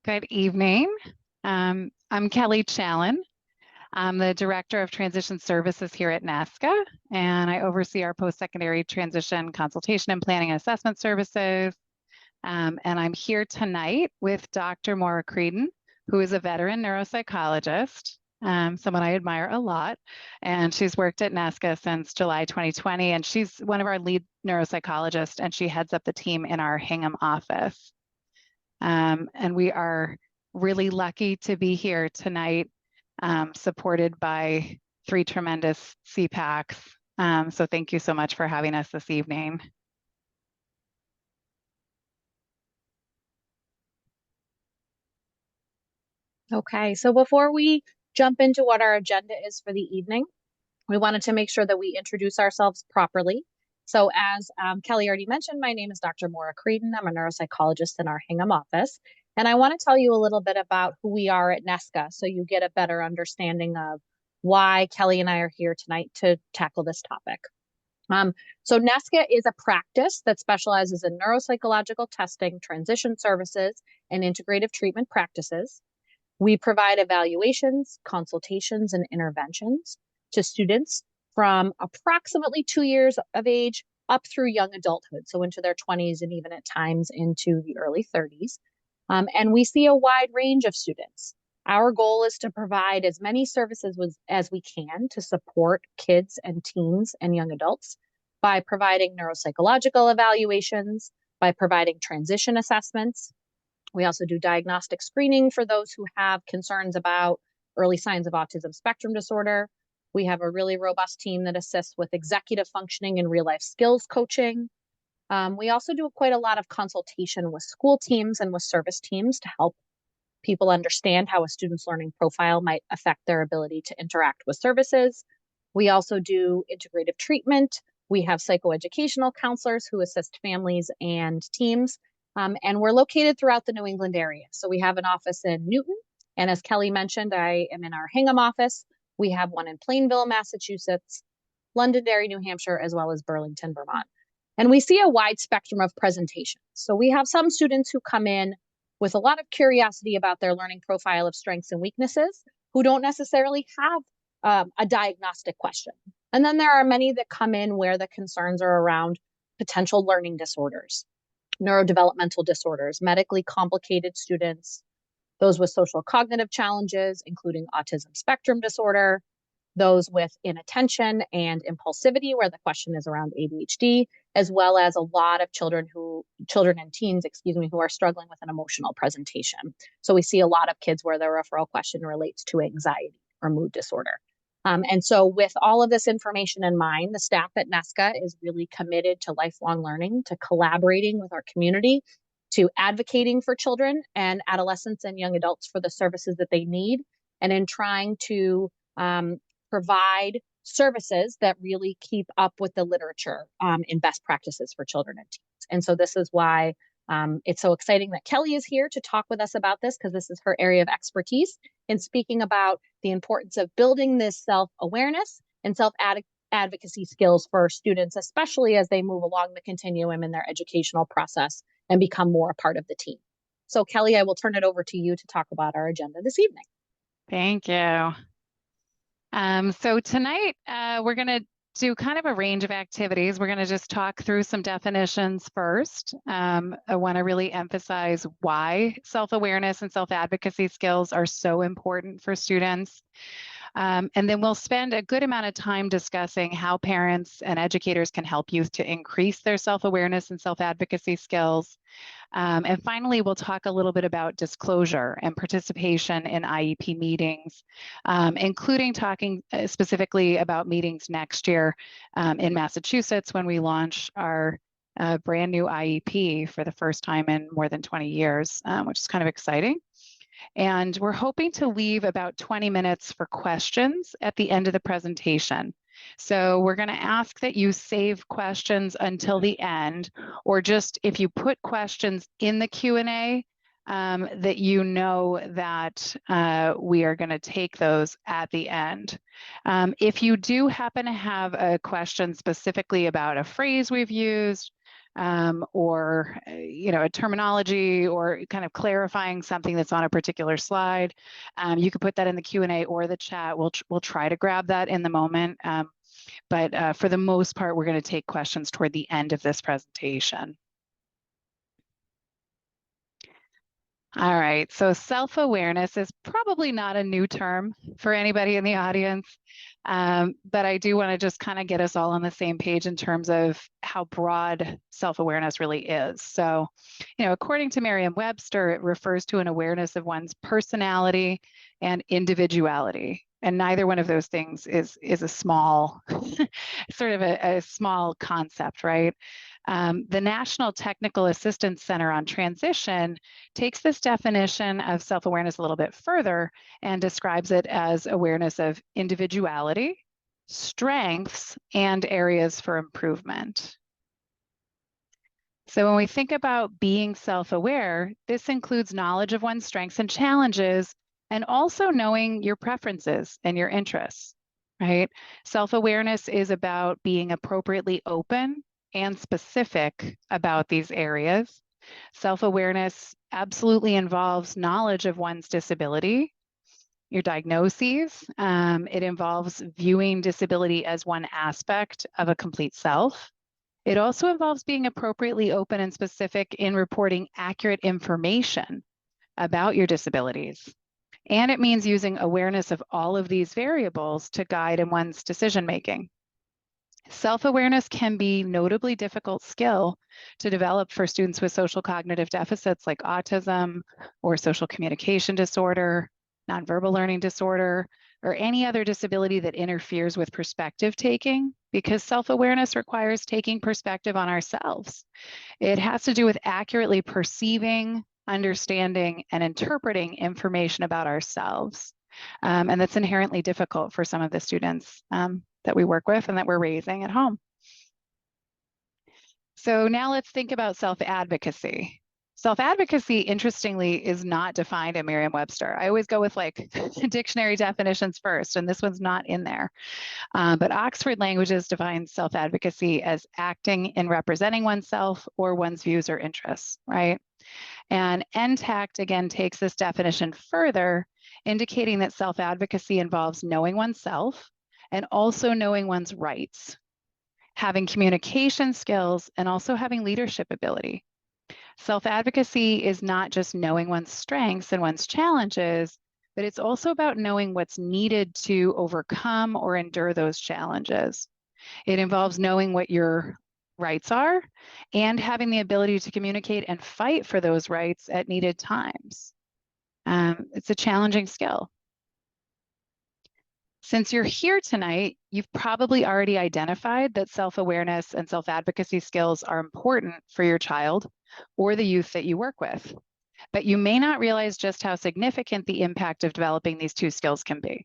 Good evening. I'm Kelley Challen. I'm the Director of Transition Services here at NESCA, and I oversee our post-secondary transition consultation and planning and assessment services. And I'm here tonight with Dr. Moira Creedon, who is a veteran neuropsychologist, someone I admire a lot. And she's worked at NESCA since July 2020, and she's one of our lead neuropsychologists, and she heads up the team in our Hingham office. And we are really lucky to be here tonight, supported by 3 tremendous CPACs. So thank you so much for having us this evening. Okay, so before we jump into what our agenda is for the evening, we wanted to make sure that we introduce ourselves properly. So as Kelley already mentioned, my name is Dr. Moira Creedon. I'm a neuropsychologist in our Hingham office. And I want to tell you a little bit about who we are at NESCA so you get a better understanding of why Kelley and I are here tonight to tackle this topic. So NESCA is a practice that specializes in neuropsychological testing, transition services, and integrative treatment practices. We provide evaluations, consultations, and interventions to students from approximately 2 years of age up through young adulthood, so into their 20s and even at times into the early 30s. And we see a wide range of students. Our goal is to provide as many services as we can to support kids and teens and young adults by providing neuropsychological evaluations, by providing transition assessments. We also do diagnostic screening for those who have concerns about early signs of autism spectrum disorder. We have a really robust team that assists with executive functioning and real life skills coaching. We also do quite a lot of consultation with school teams and with service teams to help people understand how a student's learning profile might affect their ability to interact with services. We also do integrative treatment. We have psychoeducational counselors who assist families and teams. And we're located throughout the New England area. So we have an office in Newton. And as Kelley mentioned, I am in our Hingham office. We have one in Plainville, Massachusetts, Londonderry, New Hampshire, as well as Burlington, Vermont. And we see a wide spectrum of presentations. So we have some students who come in with a lot of curiosity about their learning profile of strengths and weaknesses who don't necessarily have a diagnostic question. And then there are many that come in where the concerns are around potential learning disorders, neurodevelopmental disorders, medically complicated students, those with social cognitive challenges, including autism spectrum disorder, those with inattention and impulsivity, where the question is around ADHD, as well as a lot of children and teens, who are struggling with an emotional presentation. So we see a lot of kids where the referral question relates to anxiety or mood disorder. And so with all of this information in mind, the staff at NESCA is really committed to lifelong learning, to collaborating with our community, to advocating for children and adolescents and young adults for the services that they need, and in trying to provide services that really keep up with the literature in best practices for children and teens. And so this is why it's so exciting that Kelley is here to talk with us about this, because this is her area of expertise in speaking about the importance of building this self-awareness and self-advocacy skills for students, especially as they move along the continuum in their educational process and become more a part of the team. So Kelley, I will turn it over to you to talk about our agenda this evening. Thank you. So tonight, we're going to do kind of a range of activities. We're going to just talk through some definitions first. I want to really emphasize why self-awareness and self-advocacy skills are so important for students. And then we'll spend a good amount of time discussing how parents and educators can help youth to increase their self-awareness and self-advocacy skills. And finally, we'll talk a little bit about disclosure and participation in IEP meetings, including talking specifically about meetings next year in Massachusetts when we launch our brand new IEP for the first time in more than 20 years, which is kind of exciting. And we're hoping to leave about 20 minutes for questions at the end of the presentation. So we're going to ask that you save questions until the end, or just if you put questions in the Q&A, that you know that we are going to take those at the end. If you do happen to have a question specifically about a phrase we've used, or a terminology or kind of clarifying something that's on a particular slide. You can put that in the Q&A or the chat. We'll try to grab that in the moment. But for the most part, we're going to take questions toward the end of this presentation. All right, so self-awareness is probably not a new term for anybody in the audience, but I do want to just kind of get us all on the same page in terms of how broad self-awareness really is. So, according to Merriam-Webster, it refers to an awareness of one's personality and individuality. And neither one of those things is a small, sort of a small concept, right? The National Technical Assistance Center on Transition takes this definition of self-awareness a little bit further and describes it as awareness of individuality, strengths, and areas for improvement. So when we think about being self-aware, this includes knowledge of one's strengths and challenges, and also knowing your preferences and your interests, right? Self-awareness is about being appropriately open and specific about these areas. Self-awareness absolutely involves knowledge of one's disability, your diagnoses. It involves viewing disability as one aspect of a complete self. It also involves being appropriately open and specific in reporting accurate information about your disabilities. And it means using awareness of all of these variables to guide in one's decision-making. Self-awareness can be a notably difficult skill to develop for students with social cognitive deficits like autism or social communication disorder, nonverbal learning disorder, or any other disability that interferes with perspective taking, because self-awareness requires taking perspective on ourselves. It has to do with accurately perceiving, understanding, and interpreting information about ourselves. And that's inherently difficult for some of the students that we work with and that we're raising at home. So now let's think about self-advocacy. Self-advocacy, interestingly, is not defined in Merriam-Webster. I always go with like dictionary definitions first, and this one's not in there. But Oxford Languages defines self-advocacy as acting in representing oneself or one's views or interests, right? And NTACT, again, takes this definition further, indicating that self-advocacy involves knowing oneself and also knowing one's rights, having communication skills, and also having leadership ability. Self-advocacy is not just knowing one's strengths and one's challenges, but it's also about knowing what's needed to overcome or endure those challenges. It involves knowing what your rights are and having the ability to communicate and fight for those rights at needed times. It's a challenging skill. Since you're here tonight, you've probably already identified that self-awareness and self-advocacy skills are important for your child or the youth that you work with, but you may not realize just how significant the impact of developing these two skills can be.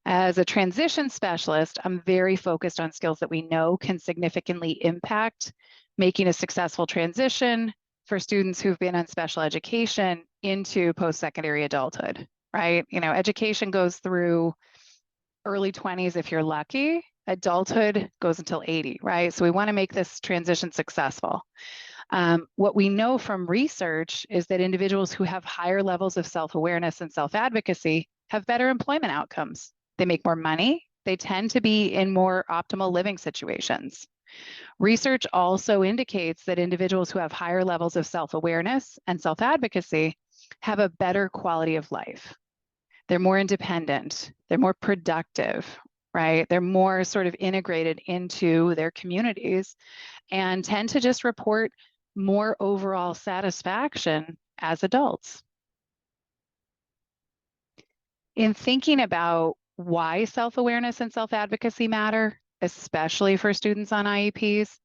As a transition specialist, I'm very focused on skills that we know can significantly impact making a successful transition for students who've been on special education into post-secondary adulthood, right? Education goes through early 20s if you're lucky. Adulthood goes until 80, right? So we want to make this transition successful. What we know from research is that individuals who have higher levels of self-awareness and self-advocacy have better employment outcomes. They make more money. They tend to be in more optimal living situations. Research also indicates that individuals who have higher levels of self-awareness and self-advocacy have a better quality of life. They're more independent. They're more productive, right? They're more sort of integrated into their communities and tend to just report more overall satisfaction as adults. In thinking about why self-awareness and self-advocacy matter, especially for students on IEPs,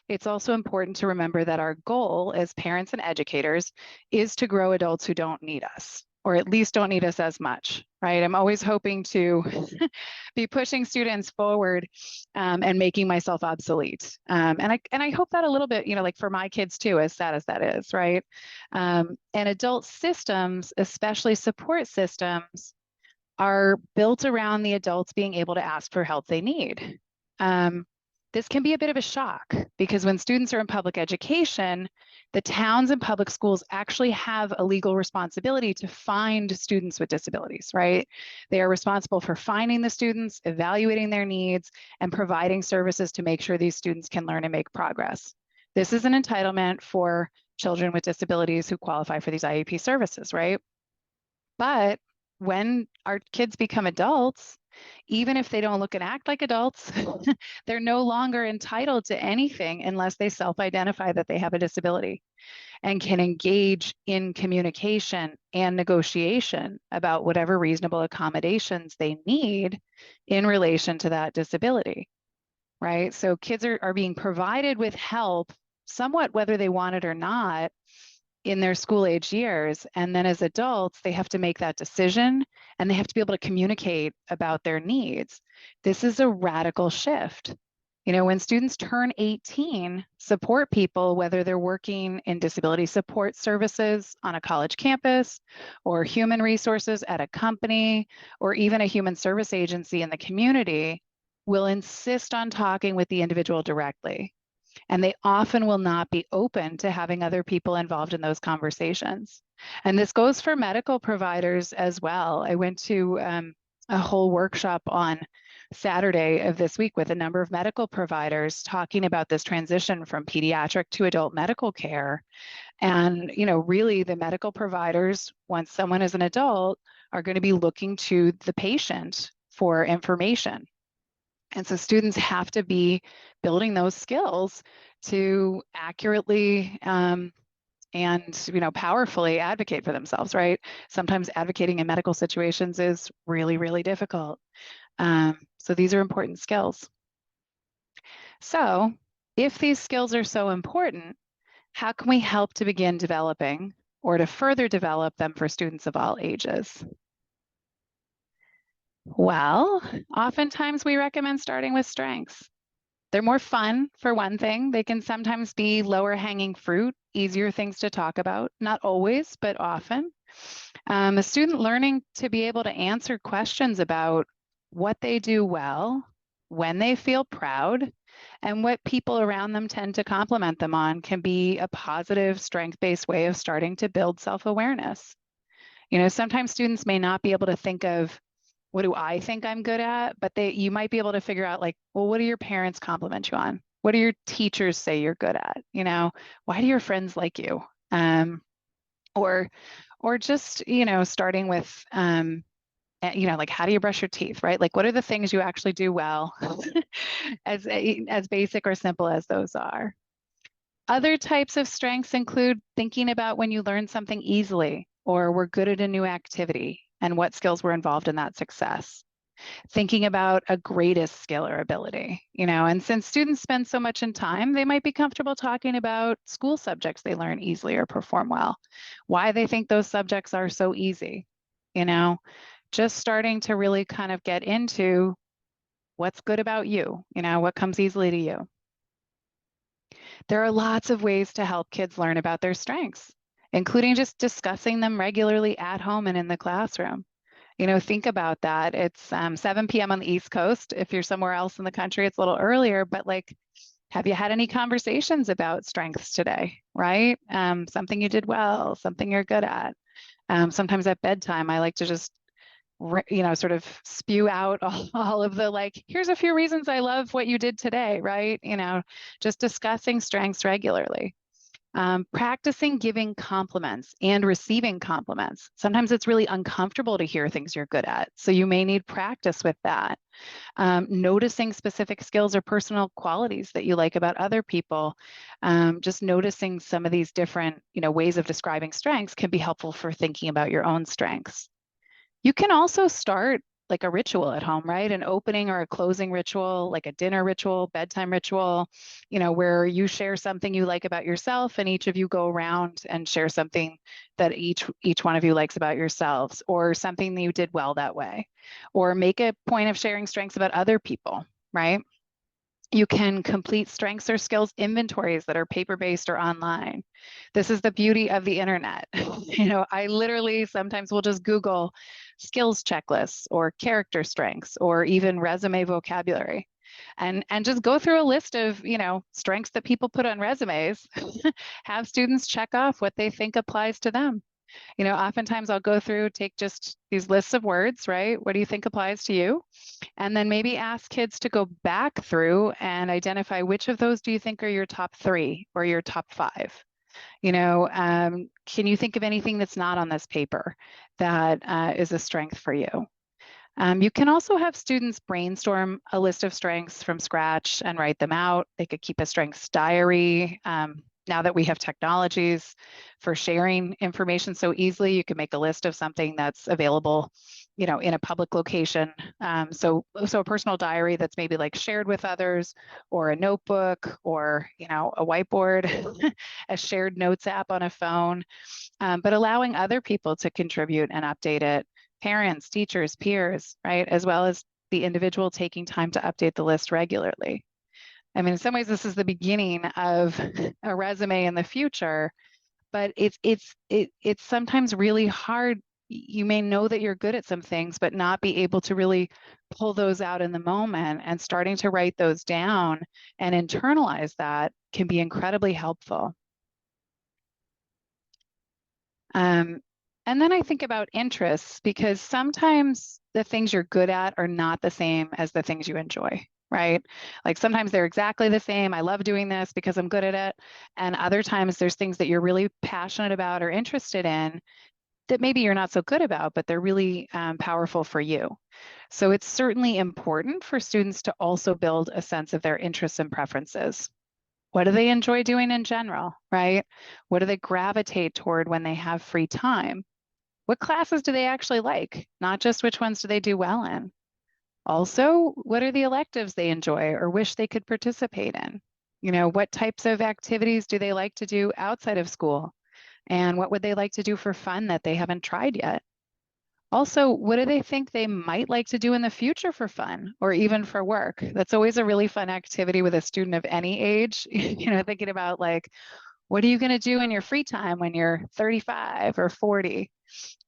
it's also important to remember that our goal as parents and educators is to grow adults who don't need us, or at least don't need us as much, right? I'm always hoping to be pushing students forward and making myself obsolete. And I hope that a little bit, like for my kids too, as sad as that is, right? And adult systems, especially support systems, are built around the adults being able to ask for help they need. This can be a bit of a shock because when students are in public education, the towns and public schools actually have a legal responsibility to find students with disabilities, right? They are responsible for finding the students, evaluating their needs, and providing services to make sure these students can learn and make progress. This is an entitlement for children with disabilities who qualify for these IEP services, right? But when our kids become adults, even if they don't look and act like adults, they're no longer entitled to anything unless they self-identify that they have a disability and can engage in communication and negotiation about whatever reasonable accommodations they need in relation to that disability, right? So kids are being provided with help somewhat whether they want it or not in their school age years. And then as adults, they have to make that decision and they have to be able to communicate about their needs. This is a radical shift. You know, when students turn 18, support people, whether they're working in disability support services on a college campus or human resources at a company or even a human service agency in the community, will insist on talking with the individual directly. And they often will not be open to having other people involved in those conversations. And this goes for medical providers as well. I went to a whole workshop on Saturday of this week with a number of medical providers talking about this transition from pediatric to adult medical care. And, you know, really the medical providers, once someone is an adult, are going to be looking to the patient for information. And so students have to be building those skills to accurately and powerfully advocate for themselves, right? Sometimes advocating in medical situations is really, really difficult. So these are important skills. So if these skills are so important, how can we help to begin developing or to further develop them for students of all ages? Well, oftentimes we recommend starting with strengths. They're more fun, for one thing. They can sometimes be lower hanging fruit, easier things to talk about. Not always, but often. A student learning to be able to answer questions about what they do well, when they feel proud, and what people around them tend to compliment them on can be a positive, strength-based way of starting to build self-awareness. You know, sometimes students may not be able to think of what do I think I'm good at? But you might be able to figure out like, well, what do your parents compliment you on? What do your teachers say you're good at? You know, why do your friends like you? Or just, you know, starting with, like, how do you brush your teeth, right? Like, what are the things you actually do well, as basic or simple as those are. Other types of strengths include thinking about when you learn something easily or were good at a new activity and what skills were involved in that success. Thinking about a greatest skill or ability, you know, and since students spend so much in time, they might be comfortable talking about school subjects they learn easily or perform well, why they think those subjects are so easy, you know, just starting to really kind of get into what's good about you, you know, what comes easily to you. There are lots of ways to help kids learn about their strengths, including just discussing them regularly at home and in the classroom. You know, think about that. It's 7 p.m. on the East Coast. If you're somewhere else in the country, it's a little earlier, but like, have you had any conversations about strengths today, right? Something you did well, something you're good at. Sometimes at bedtime, I like to just sort of spew out all of the like, here's a few reasons I love what you did today, right? You know, just discussing strengths regularly. Practicing giving compliments and receiving compliments. Sometimes it's really uncomfortable to hear things you're good at, so you may need practice with that. Noticing specific skills or personal qualities that you like about other people. Just noticing some of these different, ways of describing strengths can be helpful for thinking about your own strengths. You can also start like a ritual at home, right? An opening or a closing ritual, like a dinner ritual, bedtime ritual, where you share something you like about yourself and each of you go around and share something that each one of you likes about yourselves, or something that you did well that way, or make a point of sharing strengths about other people, right? You can complete strengths or skills inventories that are paper-based or online. This is the beauty of the internet. I literally sometimes will just Google skills checklists or character strengths or even resume vocabulary. and just go through a list of, you know, strengths that people put on resumes. Have students check off what they think applies to them. You know, oftentimes I'll go through, take just these lists of words, right? What do you think applies to you? And then maybe ask kids to go back through and identify which of those do you think are your top 3 or your top 5? You know, can you think of anything that's not on this paper that is a strength for you? You can also have students brainstorm a list of strengths from scratch and write them out. They could keep a strengths diary. Now that we have technologies for sharing information so easily, you can make a list of something that's available, you know, in a public location. So a personal diary that's maybe like shared with others, or a notebook, or, you know, a whiteboard, a shared notes app on a phone, but allowing other people to contribute and update it. Parents, teachers, peers, right? As well as the individual taking time to update the list regularly. I mean, in some ways, this is the beginning of a resume in the future, but it's sometimes really hard. You may know that you're good at some things, but not be able to really pull those out in the moment, and starting to write those down and internalize that can be incredibly helpful. And then I think about interests, because sometimes the things you're good at are not the same as the things you enjoy, right? Like sometimes they're exactly the same. I love doing this because I'm good at it. And other times there's things that you're really passionate about or interested in that maybe you're not so good about, but they're really powerful for you. So it's certainly important for students to also build a sense of their interests and preferences. What do they enjoy doing in general, right? What do they gravitate toward when they have free time? What classes do they actually like? Not just which ones do they do well in. Also, what are the electives they enjoy or wish they could participate in? You know, what types of activities do they like to do outside of school? And what would they like to do for fun that they haven't tried yet? Also, what do they think they might like to do in the future for fun or even for work? That's always a really fun activity with a student of any age, you know, thinking about like, what are you going to do in your free time when you're 35 or 40?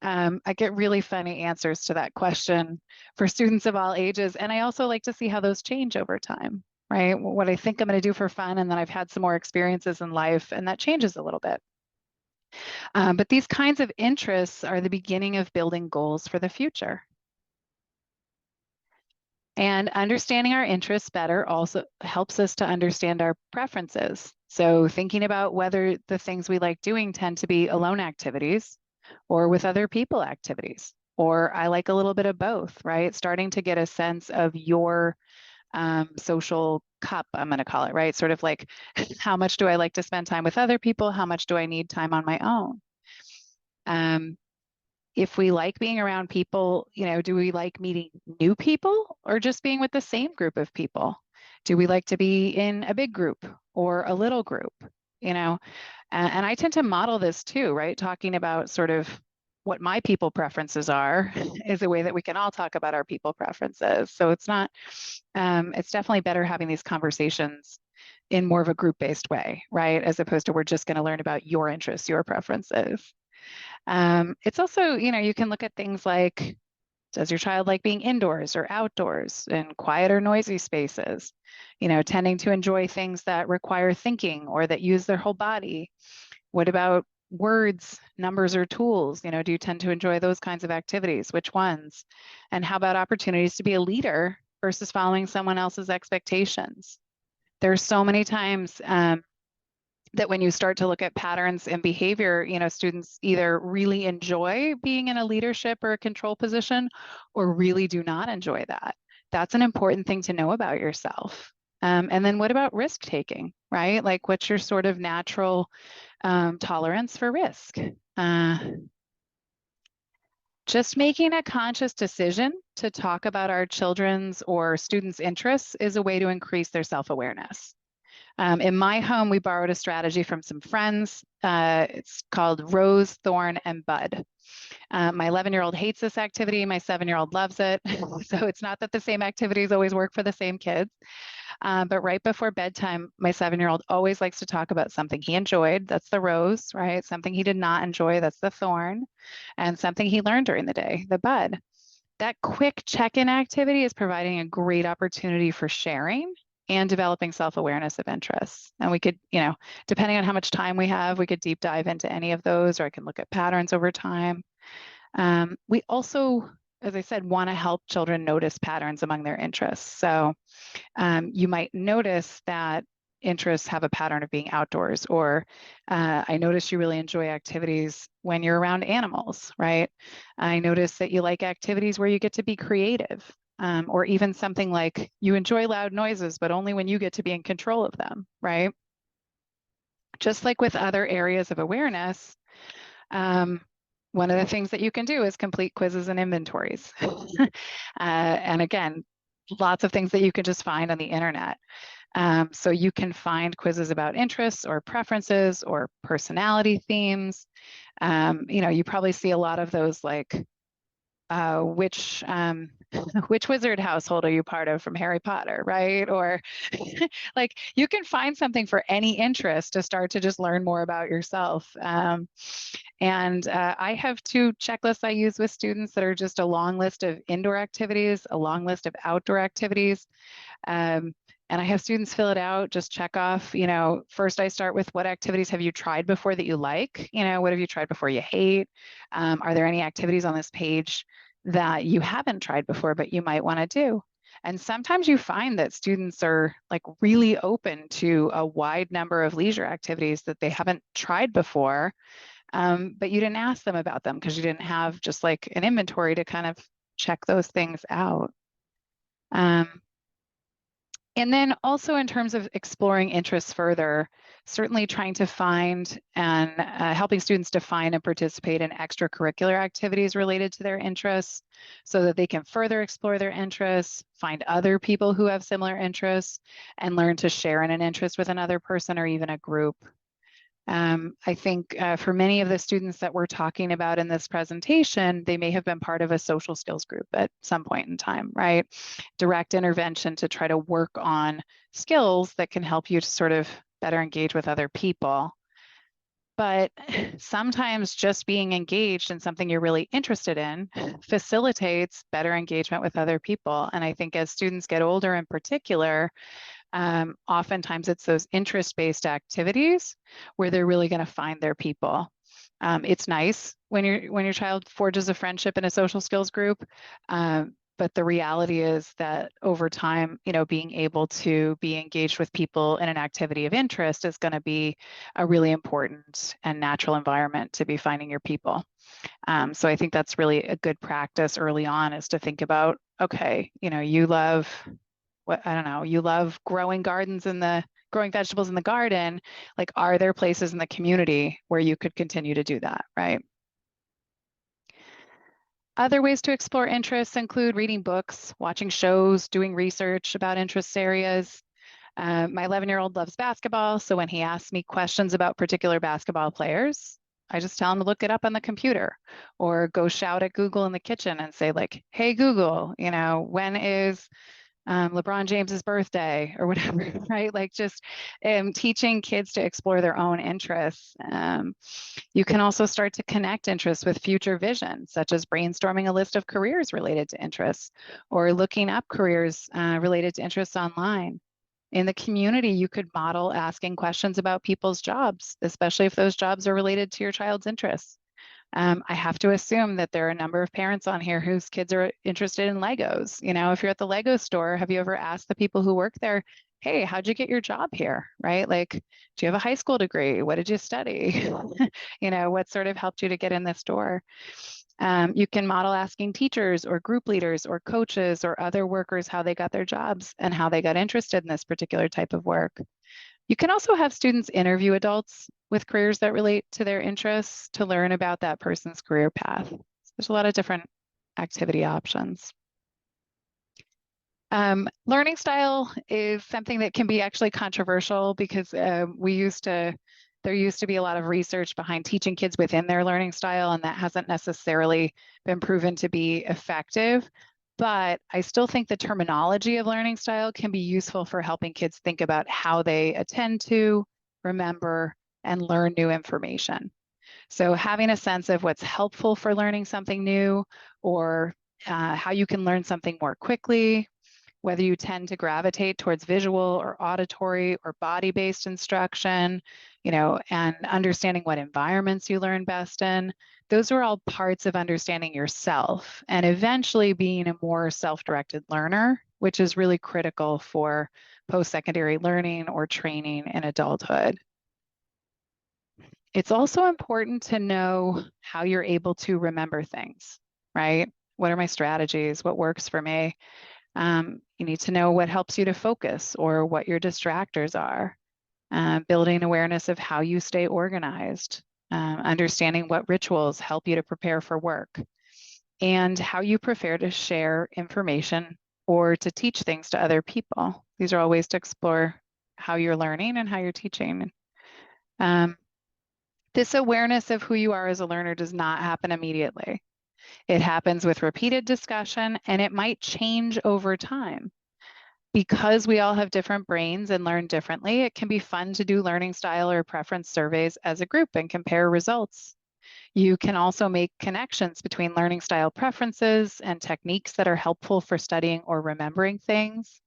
I get really funny answers to that question for students of all ages. And I also like to see how those change over time, right? What I think I'm going to do for fun, and then I've had some more experiences in life, and that changes a little bit. But these kinds of interests are the beginning of building goals for the future. And understanding our interests better also helps us to understand our preferences. So thinking about whether the things we like doing tend to be alone activities or with other people activities, or I like a little bit of both, right? Starting to get a sense of your social cup, I'm going to call it, right? Sort of like, how much do I like to spend time with other people? How much do I need time on my own? If we like being around people, you know, do we like meeting new people or just being with the same group of people? Do we like to be in a big group or a little group? You know, and I tend to model this too, right? Talking about sort of what my people preferences are is a way that we can all talk about our people preferences. So it's not, it's definitely better having these conversations in more of a group-based way, right? As opposed to we're just going to learn about your interests, your preferences. It's also, you know, you can look at things like, does your child like being indoors or outdoors in quiet or noisy spaces? You know, tending to enjoy things that require thinking or that use their whole body. What about words, numbers, or tools? You know, do you tend to enjoy those kinds of activities? Which ones? And how about opportunities to be a leader versus following someone else's expectations? There's so many times that when you start to look at patterns in behavior, you know, students either really enjoy being in a leadership or a control position or really do not enjoy that. That's an important thing to know about yourself. And then what about risk taking, right? Like what's your sort of natural tolerance for risk? Just making a conscious decision to talk about our children's or students' interests is a way to increase their self-awareness. In my home, we borrowed a strategy from some friends. It's called Rose, Thorn, and Bud. My 11-year-old hates this activity. My 7-year-old loves it. So it's not that the same activities always work for the same kids. But right before bedtime, my 7-year-old always likes to talk about something he enjoyed. That's the rose, right? Something he did not enjoy. That's the thorn. And something he learned during the day, the bud. that quick check-in activity is providing a great opportunity for sharing and developing self-awareness of interests. And we could, depending on how much time we have, we could deep dive into any of those, or I can look at patterns over time. We also, as I said, want to help children notice patterns among their interests. So you might notice that interests have a pattern of being outdoors, or I notice you really enjoy activities when you're around animals, right? I notice that you like activities where you get to be creative, or even something like you enjoy loud noises, but only when you get to be in control of them, right? Just like with other areas of awareness, one of the things that you can do is complete quizzes and inventories. And again, lots of things that you can just find on the internet. So you can find quizzes about interests or preferences or personality themes. You probably see a lot of those like which which wizard household are you part of from Harry Potter, right? Or like you can find something for any interest to start to just learn more about yourself. And I have 2 checklists I use with students that are just a long list of indoor activities, a long list of outdoor activities. And I have students fill it out, just check off, first I start with what activities have you tried before that you like? What have you tried before you hate? Are there any activities on this page that you haven't tried before, but you might want to do? And sometimes you find that students are like really open to a wide number of leisure activities that they haven't tried before, but you didn't ask them about them because you didn't have just like an inventory to kind of check those things out. And then also in terms of exploring interests further, certainly trying to find and helping students define and participate in extracurricular activities related to their interests so that they can further explore their interests, find other people who have similar interests, and learn to share in an interest with another person or even a group. I think for many of the students that we're talking about in this presentation, they may have been part of a social skills group at some point in time, right? Direct intervention to try to work on skills that can help you to sort of better engage with other people. But sometimes just being engaged in something you're really interested in facilitates better engagement with other people. And I think as students get older in particular, oftentimes it's those interest-based activities where they're really going to find their people. It's nice when your child forges a friendship in a social skills group, but the reality is that over time, being able to be engaged with people in an activity of interest is going to be a really important and natural environment to be finding your people. So I think that's really a good practice early on, is to think about, okay, you love you love growing growing vegetables in the garden. Like, are there places in the community where you could continue to do that, right? Other ways to explore interests include reading books, watching shows, doing research about interest areas. My 11-year-old loves basketball, so when he asks me questions about particular basketball players, I just tell him to look it up on the computer or go shout at Google in the kitchen and say like, hey, Google, when is LeBron James's birthday or whatever, right? Like just teaching kids to explore their own interests. You can also start to connect interests with future vision, such as brainstorming a list of careers related to interests or looking up careers related to interests online. In the community, you could model asking questions about people's jobs, especially if those jobs are related to your child's interests. I have to assume that there are a number of parents on here whose kids are interested in Legos. If you're at the Lego store, have you ever asked the people who work there, hey, how'd you get your job here, right? Like, do you have a high school degree? What did you study? What sort of helped you to get in this door? You can model asking teachers or group leaders or coaches or other workers how they got their jobs and how they got interested in this particular type of work. You can also have students interview adults with careers that relate to their interests to learn about that person's career path. There's a lot of different activity options. Learning style is something that can be actually controversial because there used to be a lot of research behind teaching kids within their learning style, and that hasn't necessarily been proven to be effective. But I still think the terminology of learning style can be useful for helping kids think about how they attend to, remember, and learn new information. So having a sense of what's helpful for learning something new or how you can learn something more quickly, whether you tend to gravitate towards visual or auditory or body-based instruction, and understanding what environments you learn best in. Those are all parts of understanding yourself and eventually being a more self-directed learner, which is really critical for post-secondary learning or training in adulthood. It's also important to know how you're able to remember things, right? What are my strategies? What works for me? You need to know what helps you to focus or what your distractors are. Building awareness of how you stay organized, understanding what rituals help you to prepare for work, and how you prefer to share information or to teach things to other people. These are all ways to explore how you're learning and how you're teaching. This awareness of who you are as a learner does not happen immediately. It happens with repeated discussion, and it might change over time. Because we all have different brains and learn differently, it can be fun to do learning style or preference surveys as a group and compare results. You can also make connections between learning style preferences and techniques that are helpful for studying or remembering things.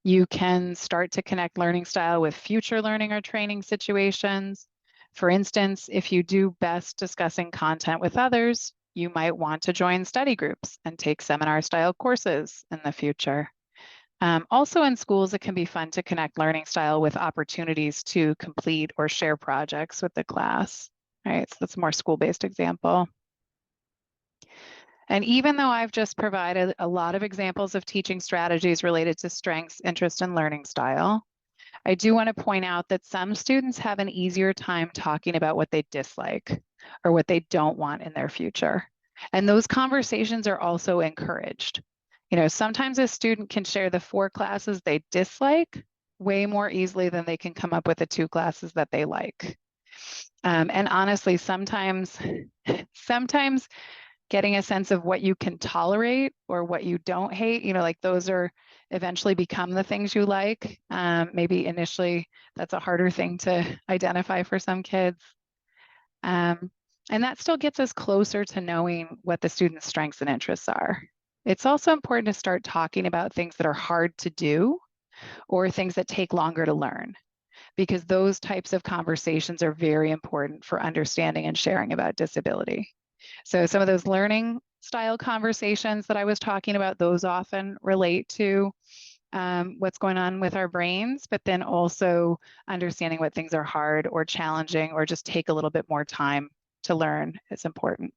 You can start to connect learning style with future learning or training situations. For instance, if you do best discussing content with others, you might want to join study groups and take seminar style courses in the future. Also in schools, it can be fun to connect learning style with opportunities to complete or share projects with the class, right? So that's a more school-based example. And even though I've just provided a lot of examples of teaching strategies related to strengths, interest, and learning style, I do want to point out that some students have an easier time talking about what they dislike or what they don't want in their future. And those conversations are also encouraged. Sometimes a student can share the 4 classes they dislike way more easily than they can come up with the 2 classes that they like. And honestly, sometimes getting a sense of what you can tolerate or what you don't hate, like those are eventually become the things you like. Maybe initially that's a harder thing to identify for some kids. And that still gets us closer to knowing what the student's strengths and interests are. It's also important to start talking about things that are hard to do or things that take longer to learn, because those types of conversations are very important for understanding and sharing about disability. So some of those learning style conversations that I was talking about, those often relate to what's going on with our brains, but then also understanding what things are hard or challenging or just take a little bit more time to learn is important.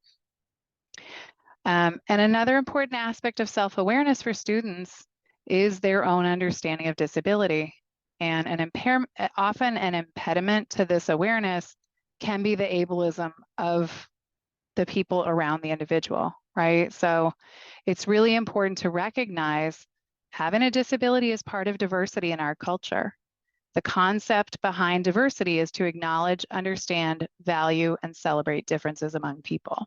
And another important aspect of self-awareness for students is their own understanding of disability. And often an impediment to this awareness can be the ableism of the people around the individual, right? So it's really important to recognize having a disability is part of diversity in our culture. The concept behind diversity is to acknowledge, understand, value, and celebrate differences among people.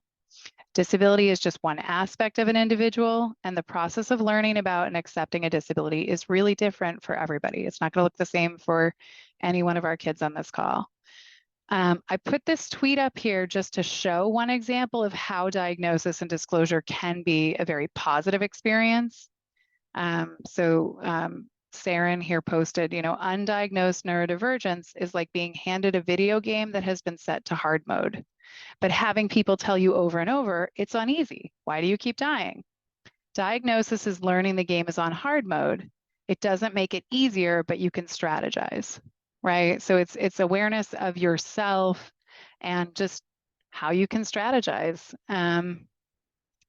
Disability is just one aspect of an individual, and the process of learning about and accepting a disability is really different for everybody. It's not going to look the same for any one of our kids on this call. I put this tweet up here just to show one example of how diagnosis and disclosure can be a very positive experience. Saren here posted, undiagnosed neurodivergence is like being handed a video game that has been set to hard mode, but having people tell you over and over, it's uneasy. Why do you keep dying? Diagnosis is learning the game is on hard mode. It doesn't make it easier, but you can strategize, right? So it's awareness of yourself and just how you can strategize.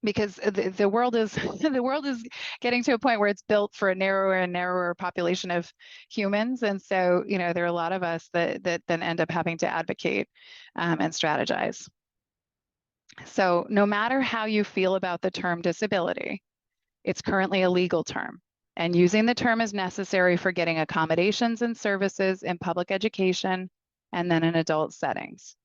Because the world is the world is getting to a point where it's built for a narrower and narrower population of humans, and so there are a lot of us that then end up having to advocate and strategize. So no matter how you feel about the term disability, it's currently a legal term, and using the term is necessary for getting accommodations and services in public education and then in adult settings.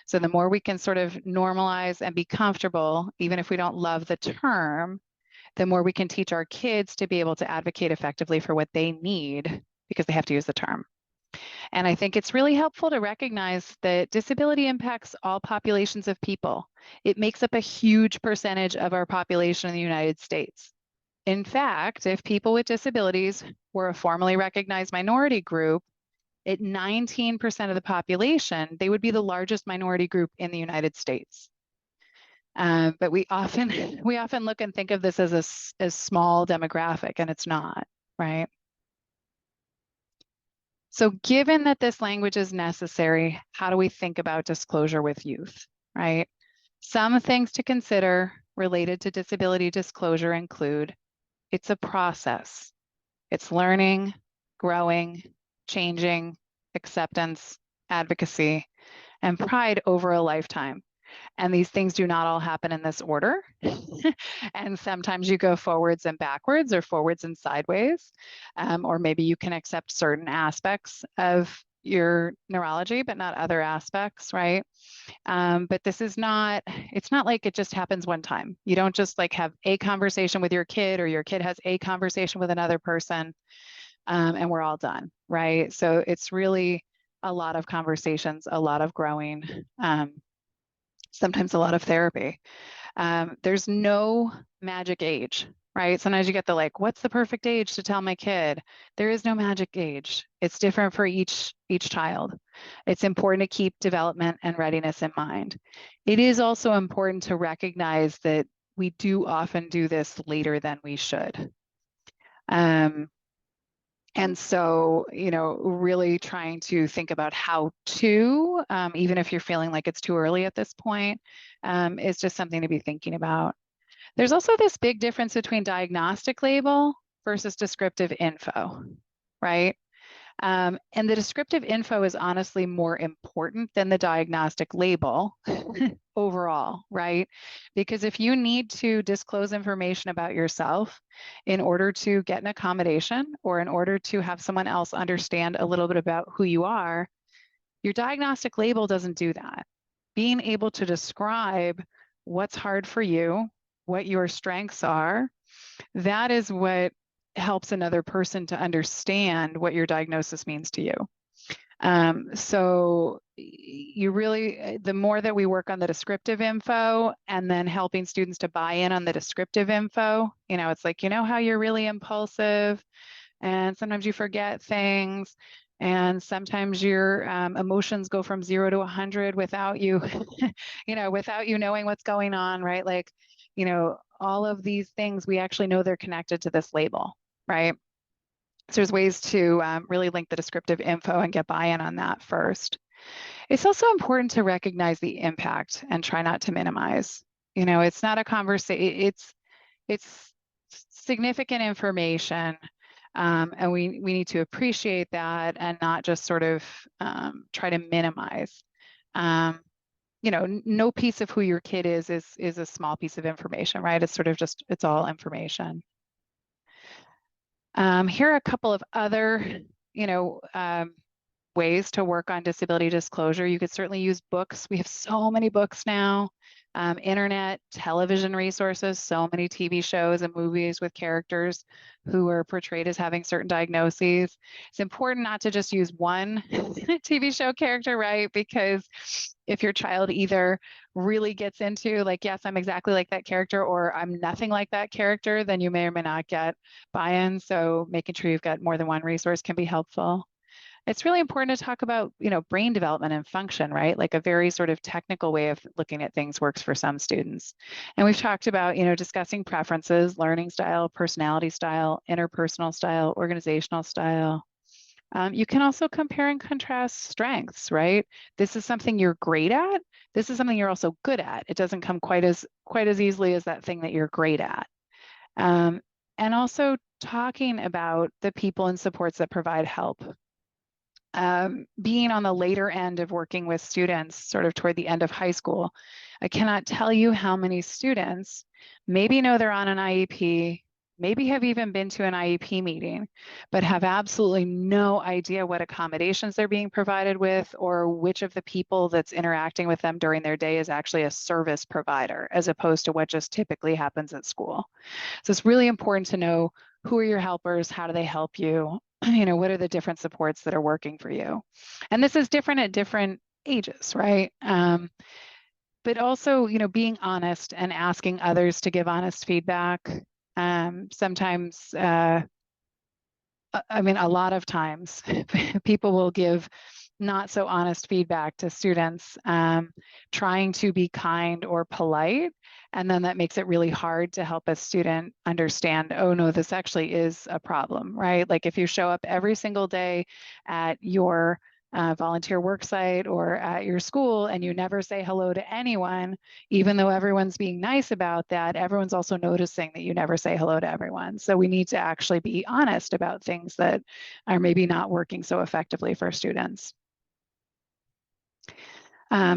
So the more we can sort of normalize and be comfortable, even if we don't love the term, the more we can teach our kids to be able to advocate effectively for what they need because they have to use the term. And I think it's really helpful to recognize that disability impacts all populations of people. It makes up a huge percentage of our population in the United States. In fact, if people with disabilities were a formally recognized minority group, at 19% of the population, they would be the largest minority group in the United States. But we often look and think of this as a small demographic, and it's not, right? So given that this language is necessary, how do we think about disclosure with youth, right? Some things to consider related to disability disclosure include it's a process. It's learning, growing, changing, acceptance, advocacy, and pride over a lifetime. And these things do not all happen in this order. And sometimes you go forwards and backwards or forwards and sideways. Or maybe you can accept certain aspects of your neurology, but not other aspects, right? But this is not, it's not like it just happens one time. You don't just like have a conversation with your kid or your kid has a conversation with another person and we're all done, right? So it's really a lot of conversations, a lot of growing, sometimes a lot of therapy. There's no magic age, right? Sometimes you get the like, what's the perfect age to tell my kid? There is no magic age. It's different for each child. It's important to keep development and readiness in mind. It is also important to recognize that we do often do this later than we should. And so, you know, really trying to think about how to, even if you're feeling like it's too early at this point, is just something to be thinking about. There's also this big difference between diagnostic label versus descriptive info, right? And the descriptive info is honestly more important than the diagnostic label overall, right? Because if you need to disclose information about yourself in order to get an accommodation or in order to have someone else understand a little bit about who you are, your diagnostic label doesn't do that. Being able to describe what's hard for you, what your strengths are, that is what helps another person to understand what your diagnosis means to you. So you really, the more that we work on the descriptive info and then helping students to buy in on the descriptive info, you know, it's like, you know how you're really impulsive and sometimes you forget things and sometimes your emotions go from 0 to 100 without you, you know, without you knowing what's going on, right? Like, you know, all of these things, we actually know they're connected to this label, right? So there's ways to really link the descriptive info and get buy-in on that first. It's also important to recognize the impact and try not to minimize. You know, it's not a conversation, it's significant information. And we need to appreciate that and not just sort of try to minimize. You know, no piece of who your kid is a small piece of information, right? It's sort of just, it's all information. Here are a couple of other, you know, ways to work on disability disclosure. You could certainly use books. We have so many books now, internet, television resources, so many TV shows and movies with characters who are portrayed as having certain diagnoses. It's important not to just use one TV show character, right? Because if your child either really gets into like, yes, I'm exactly like that character, or I'm nothing like that character, then you may or may not get buy-in. So making sure you've got more than one resource can be helpful. It's really important to talk about, you know, brain development and function, right? Like a very sort of technical way of looking at things works for some students. And we've talked about, you know, discussing preferences, learning style, personality style, interpersonal style, organizational style. You can also compare and contrast strengths, right? This is something you're great at. This is something you're also good at. It doesn't come quite as easily as that thing that you're great at. And also talking about the people and supports that provide help. Being on the later end of working with students, sort of toward the end of high school, I cannot tell you how many students maybe know they're on an IEP, maybe have even been to an IEP meeting, but have absolutely no idea what accommodations they're being provided with or which of the people that's interacting with them during their day is actually a service provider, as opposed to what just typically happens at school. So it's really important to know who are your helpers? How do they help you? What are the different supports that are working for you? And this is different at different ages, right? But also, being honest and asking others to give honest feedback. Sometimes, a lot of times, people will give not so honest feedback to students, trying to be kind or polite. And then that makes it really hard to help a student understand, oh no, this actually is a problem, right? Like if you show up every single day at your volunteer work site or at your school and you never say hello to anyone, even though everyone's being nice about that, everyone's also noticing that you never say hello to everyone. So we need to actually be honest about things that are maybe not working so effectively for students.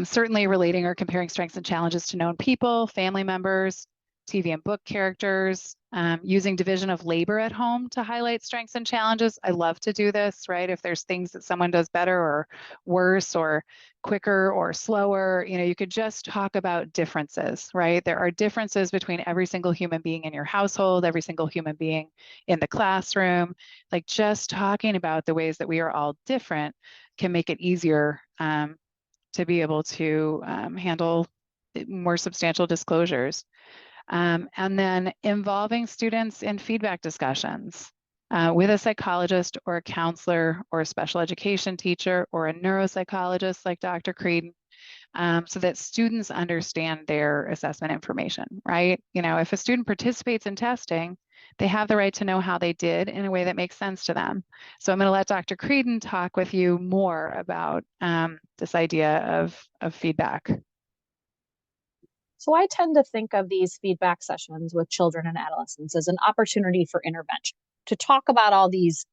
Certainly relating or comparing strengths and challenges to known people, family members, TV and book characters, using division of labor at home to highlight strengths and challenges. I love to do this, right? If there's things that someone does better or worse or quicker or slower, you could just talk about differences, right? There are differences between every single human being in your household, every single human being in the classroom. Like just talking about the ways that we are all different can make it easier to be able to handle more substantial disclosures. And then involving students in feedback discussions with a psychologist or a counselor or a special education teacher or a neuropsychologist like Dr. Creedon, so that students understand their assessment information, right? If a student participates in testing, they have the right to know how they did in a way that makes sense to them. So I'm going to let Dr. Creedon talk with you more about this idea of feedback. So I tend to think of these feedback sessions with children and adolescents as an opportunity for intervention, to talk about all these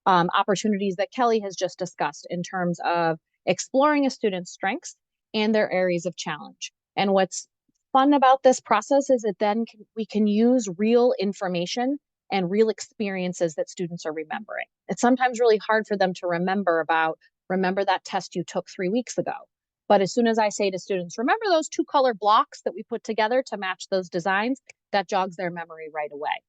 opportunities that Kelley has just discussed in terms of exploring a student's strengths and their areas of challenge. And what's fun about this process is that then we can use real information and real experiences that students are remembering. It's sometimes really hard for them to remember that test you took 3 weeks ago. But as soon as I say to students, remember those 2 color blocks that we put together to match those designs, that jogs their memory right away.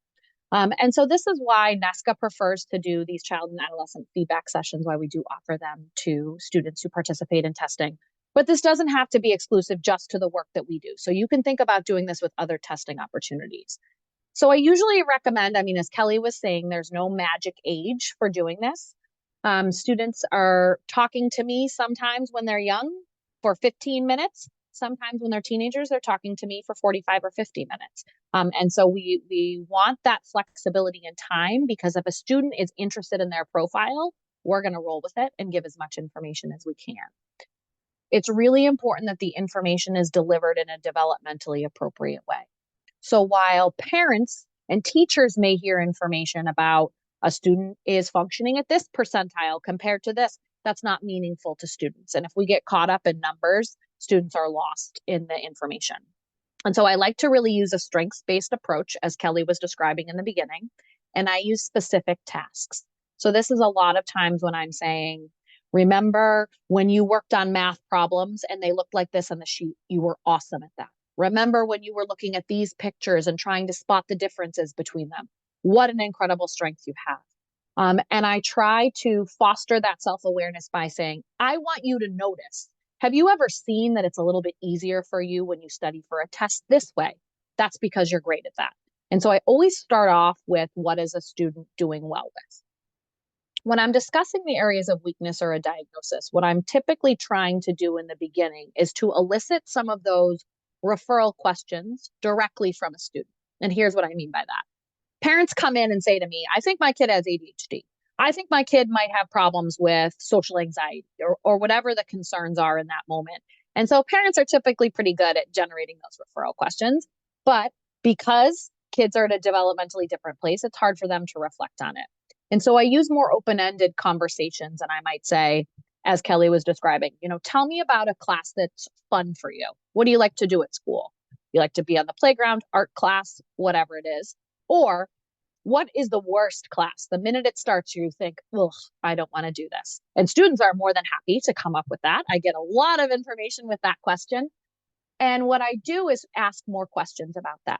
And so this is why NESCA prefers to do these child and adolescent feedback sessions, why we do offer them to students who participate in testing. But this doesn't have to be exclusive just to the work that we do. So you can think about doing this with other testing opportunities. So I usually recommend, as Kelley was saying, there's no magic age for doing this. Students are talking to me sometimes when they're young for 15 minutes. Sometimes when they're teenagers, they're talking to me for 45 or 50 minutes. And so we want that flexibility in time, because if a student is interested in their profile, we're going to roll with it and give as much information as we can. It's really important that the information is delivered in a developmentally appropriate way. So while parents and teachers may hear information about a student is functioning at this percentile compared to this, that's not meaningful to students. And if we get caught up in numbers, students are lost in the information. And so I like to really use a strengths-based approach, as Kelley was describing in the beginning, and I use specific tasks. So this is a lot of times when I'm saying, remember when you worked on math problems and they looked like this on the sheet, you were awesome at that. Remember when you were looking at these pictures and trying to spot the differences between them. What an incredible strength you have. And I try to foster that self-awareness by saying, I want you to notice. Have you ever seen that it's a little bit easier for you when you study for a test this way? That's because you're great at that. And so I always start off with, what is a student doing well with? When I'm discussing the areas of weakness or a diagnosis, what I'm typically trying to do in the beginning is to elicit some of those referral questions directly from a student. And here's what I mean by that. Parents come in and say to me, I think my kid has ADHD. I think my kid might have problems with social anxiety or whatever the concerns are in that moment. And so parents are typically pretty good at generating those referral questions. But because kids are at a developmentally different place, it's hard for them to reflect on it. And so I use more open-ended conversations. And I might say, as Kelley was describing, tell me about a class that's fun for you. What do you like to do at school? You like to be on the playground, art class, whatever it is. Or what is the worst class? The minute it starts, you think, ugh, I don't want to do this. And students are more than happy to come up with that. I get a lot of information with that question. And what I do is ask more questions about that.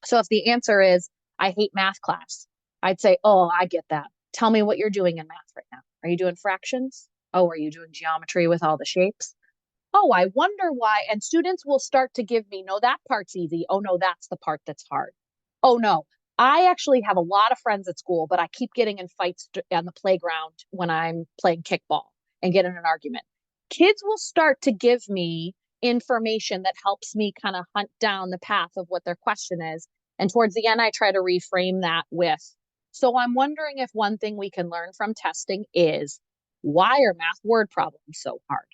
So if the answer is, I hate math class, I'd say, oh, I get that. Tell me what you're doing in math right now. Are you doing fractions? Oh, are you doing geometry with all the shapes? Oh, I wonder why. And students will start to give me, no, that part's easy. Oh, no, that's the part that's hard. Oh, no, I actually have a lot of friends at school, but I keep getting in fights on the playground when I'm playing kickball and get in an argument. Kids will start to give me information that helps me kind of hunt down the path of what their question is. And towards the end, I try to reframe that with, so I'm wondering if one thing we can learn from testing is, why are math word problems so hard?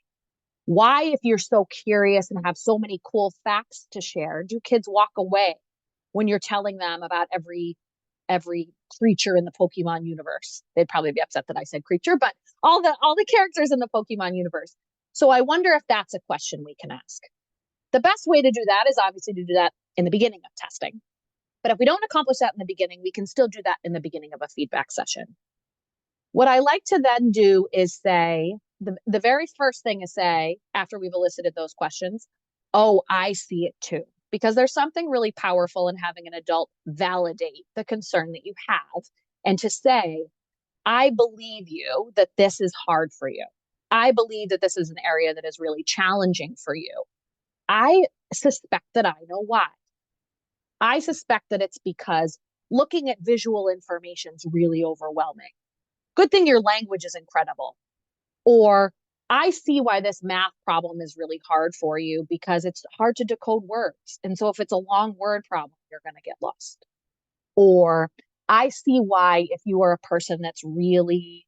Why, if you're so curious and have so many cool facts to share, do kids walk away when you're telling them about every creature in the Pokemon universe? They'd probably be upset that I said creature, but all the characters in the Pokemon universe. So I wonder if that's a question we can ask. The best way to do that is obviously to do that in the beginning of testing. But if we don't accomplish that in the beginning, we can still do that in the beginning of a feedback session. What I like to then do is say, the very first thing is say, after we've elicited those questions, oh, I see it too. Because there's something really powerful in having an adult validate the concern that you have and to say, I believe you that this is hard for you. I believe that this is an area that is really challenging for you. I suspect that I know why. I suspect that it's because looking at visual information is really overwhelming. Good thing your language is incredible. Or I see why this math problem is really hard for you because it's hard to decode words. And so if it's a long word problem, you're going to get lost. Or I see why, if you are a person that's really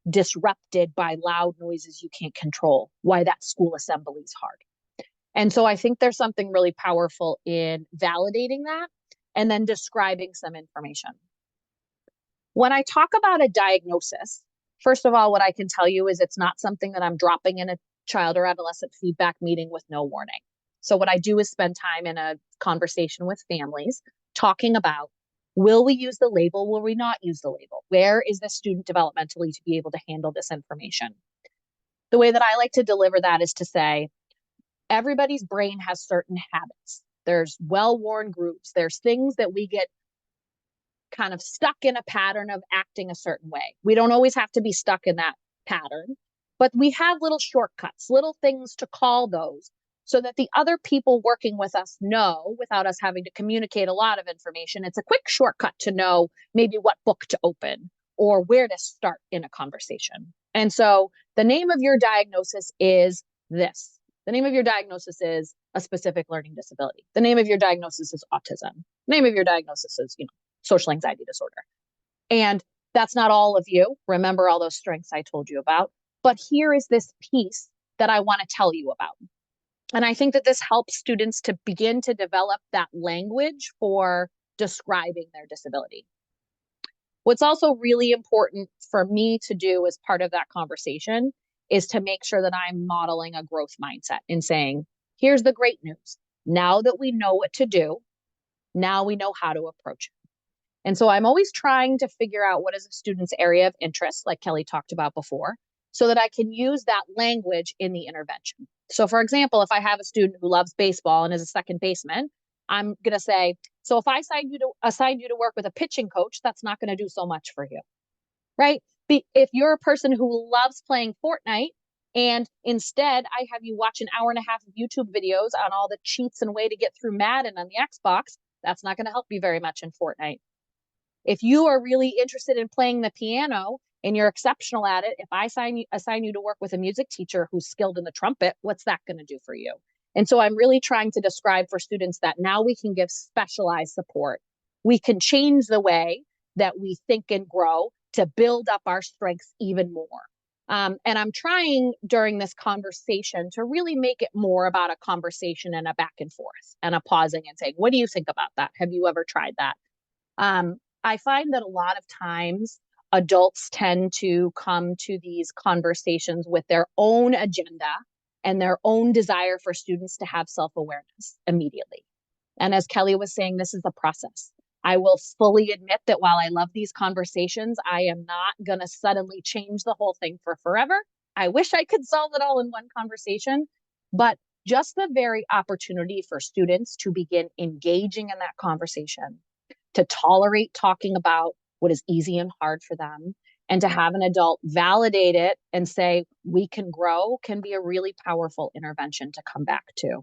disrupted by loud noises you can't control, why that school assembly is hard. And so I think there's something really powerful in validating that and then describing some information. When I talk about a diagnosis, first of all, what I can tell you is it's not something that I'm dropping in a child or adolescent feedback meeting with no warning. So what I do is spend time in a conversation with families talking about, will we use the label? Will we not use the label? Where is the student developmentally to be able to handle this information? The way that I like to deliver that is to say, everybody's brain has certain habits. There's well-worn grooves. There's things that we get kind of stuck in a pattern of acting a certain way. We don't always have to be stuck in that pattern, but we have little shortcuts, little things to call those so that the other people working with us know, without us having to communicate a lot of information. It's a quick shortcut to know maybe what book to open or where to start in a conversation. And so the name of your diagnosis is this. The name of your diagnosis is a specific learning disability. The name of your diagnosis is autism. The name of your diagnosis is, social anxiety disorder. And that's not all of you. Remember all those strengths I told you about. But here is this piece that I want to tell you about. And I think that this helps students to begin to develop that language for describing their disability. What's also really important for me to do as part of that conversation is to make sure that I'm modeling a growth mindset and saying, here's the great news. Now that we know what to do, now we know how to approach it. And so I'm always trying to figure out what is a student's area of interest, like Kelley talked about before, so that I can use that language in the intervention. So for example, if I have a student who loves baseball and is a second baseman, I'm going to say, so if I assign you to work with a pitching coach, that's not going to do so much for you, right? If you're a person who loves playing Fortnite and instead I have you watch an hour and a half of YouTube videos on all the cheats and way to get through Madden on the Xbox, that's not going to help you very much in Fortnite. If you are really interested in playing the piano and you're exceptional at it, if I assign you to work with a music teacher who's skilled in the trumpet, what's that going to do for you? And so I'm really trying to describe for students that now we can give specialized support. We can change the way that we think and grow to build up our strengths even more. And I'm trying during this conversation to really make it more about a conversation and a back and forth and a pausing and saying, what do you think about that? Have you ever tried that? I find that a lot of times adults tend to come to these conversations with their own agenda and their own desire for students to have self-awareness immediately. And as Kelley was saying, this is a process. I will fully admit that while I love these conversations, I am not going to suddenly change the whole thing for forever. I wish I could solve it all in one conversation, but just the very opportunity for students to begin engaging in that conversation, to tolerate talking about what is easy and hard for them. And to have an adult validate it and say, we can grow, can be a really powerful intervention to come back to.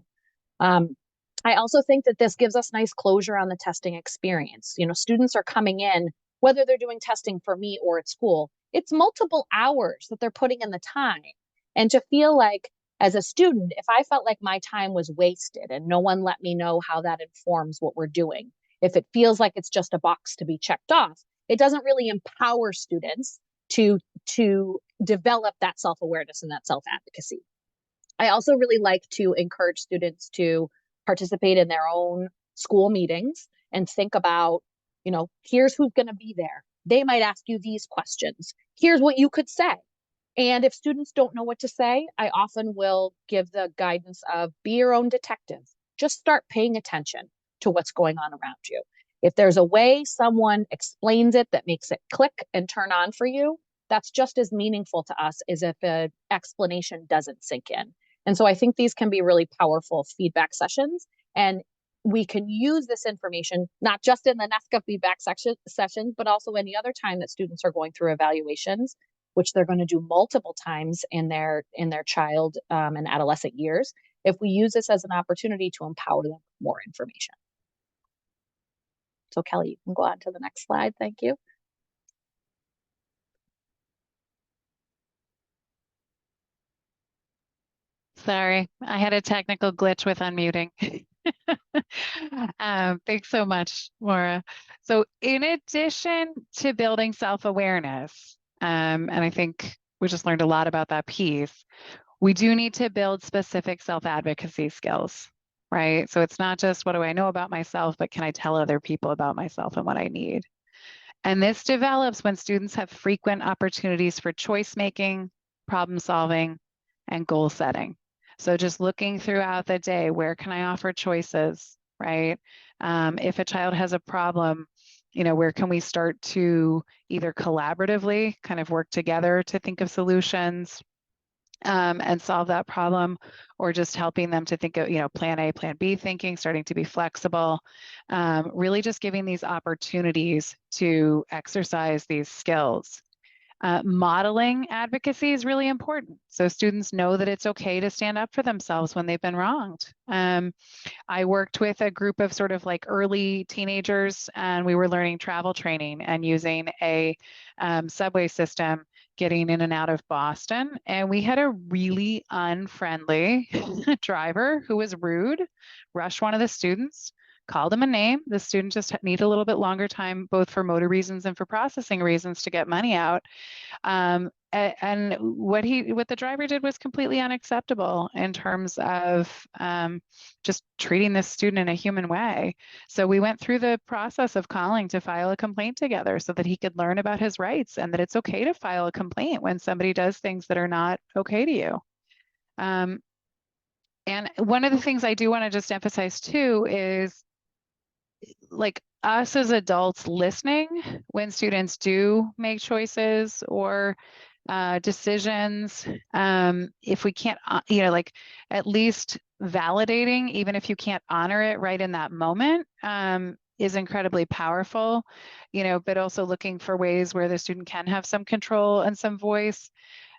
I also think that this gives us nice closure on the testing experience. You know, students are coming in, whether they're doing testing for me or at school, it's multiple hours that they're putting in the time. And to feel like, as a student, if I felt like my time was wasted and no one let me know how that informs what we're doing, if it feels like it's just a box to be checked off, it doesn't really empower students to develop that self-awareness and that self-advocacy. I also really like to encourage students to participate in their own school meetings and think about, you know, here's who's going to be there. They might ask you these questions. Here's what you could say. And if students don't know what to say, I often will give the guidance of be your own detective. Just start paying attention to what's going on around you. If there's a way someone explains it that makes it click and turn on for you, that's just as meaningful to us as if an explanation doesn't sink in. And so I think these can be really powerful feedback sessions. And we can use this information, not just in the NESCA feedback sessions, but also any other time that students are going through evaluations, which they're going to do multiple times in their child and adolescent years, if we use this as an opportunity to empower them with more information. So Kelley, you can go on to the next slide. Thank you. Sorry, I had a technical glitch with unmuting. Thanks so much, Moira. So in addition to building self-awareness, and I think we just learned a lot about that piece, we do need to build specific self-advocacy skills, right? So it's not just what do I know about myself, but can I tell other people about myself and what I need? And this develops when students have frequent opportunities for choice making, problem solving, and goal setting. So just looking throughout the day, where can I offer choices, right? If a child has a problem, you know, where can we start to either collaboratively kind of work together to think of solutions and solve that problem, or just helping them to think of, you know, plan A, plan B thinking, starting to be flexible, really just giving these opportunities to exercise these skills. Modeling advocacy is really important. So students know that it's okay to stand up for themselves when they've been wronged. I worked with a group of sort of like early teenagers, and we were learning travel training and using a subway system getting in and out of Boston. And we had a really unfriendly driver who was rude, rushed one of the students, called him a name. The student just needed a little bit longer time, both for motor reasons and for processing reasons, to get money out. And what the driver did was completely unacceptable in terms of just treating this student in a human way. So we went through the process of calling to file a complaint together so that he could learn about his rights and that it's okay to file a complaint when somebody does things that are not okay to you. And one of the things I do want to just emphasize too is, like, us as adults listening when students do make choices or decisions, if we can't, you know, like at least validating, even if you can't honor it right in that moment, is incredibly powerful, you know, but also looking for ways where the student can have some control and some voice.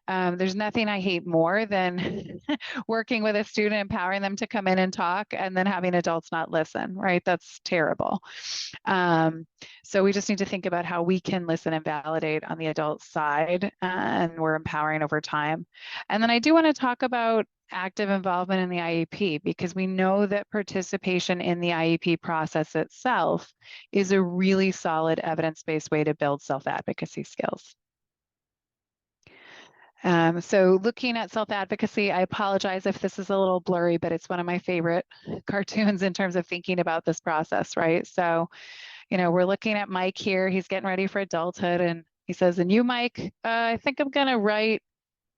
There's nothing I hate more than working with a student, empowering them to come in and talk, and then having adults not listen, right? That's terrible. So we just need to think about how we can listen and validate on the adult side, and we're empowering over time. And then I do want to talk about active involvement in the IEP, because we know that participation in the IEP process itself is a really solid evidence-based way to build self-advocacy skills. So looking at self-advocacy, I apologize if this is a little blurry, but it's one of my favorite cartoons in terms of thinking about this process, right? So, you know, we're looking at Mike here. He's getting ready for adulthood, and he says, and you, Mike, I think I'm going to write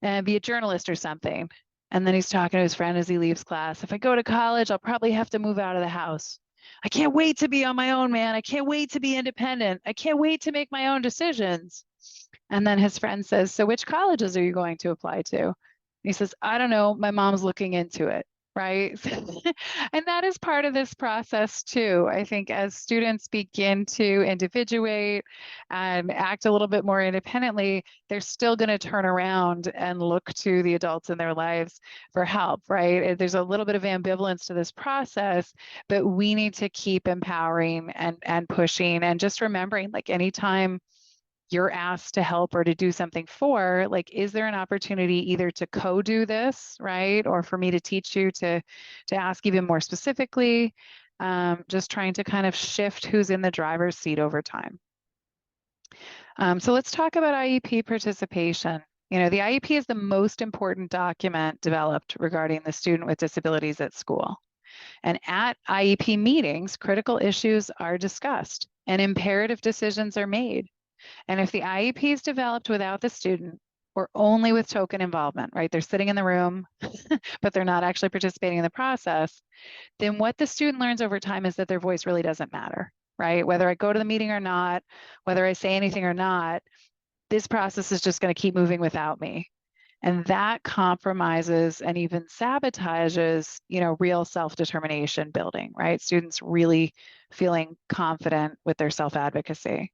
and be a journalist or something. And then he's talking to his friend as he leaves class. If I go to college, I'll probably have to move out of the house. I can't wait to be on my own, man. I can't wait to be independent. I can't wait to make my own decisions. And then his friend says, so which colleges are you going to apply to? And he says, I don't know. My mom's looking into it. right? And that is part of this process too. I think as students begin to individuate and act a little bit more independently, they're still going to turn around and look to the adults in their lives for help, right? There's a little bit of ambivalence to this process, but we need to keep empowering and pushing and just remembering, like, anytime you're asked to help or to do something for, like, is there an opportunity either to co-do this, right? Or for me to teach you to ask even more specifically, just trying to kind of shift who's in the driver's seat over time. So let's talk about IEP participation. You know, the IEP is the most important document developed regarding the student with disabilities at school. And at IEP meetings, critical issues are discussed and imperative decisions are made. And if the IEP is developed without the student or only with token involvement, right? They're sitting in the room, but they're not actually participating in the process, then what the student learns over time is that their voice really doesn't matter, right? Whether I go to the meeting or not, whether I say anything or not, this process is just going to keep moving without me. And that compromises and even sabotages, you know, real self-determination building, right? Students really feeling confident with their self-advocacy.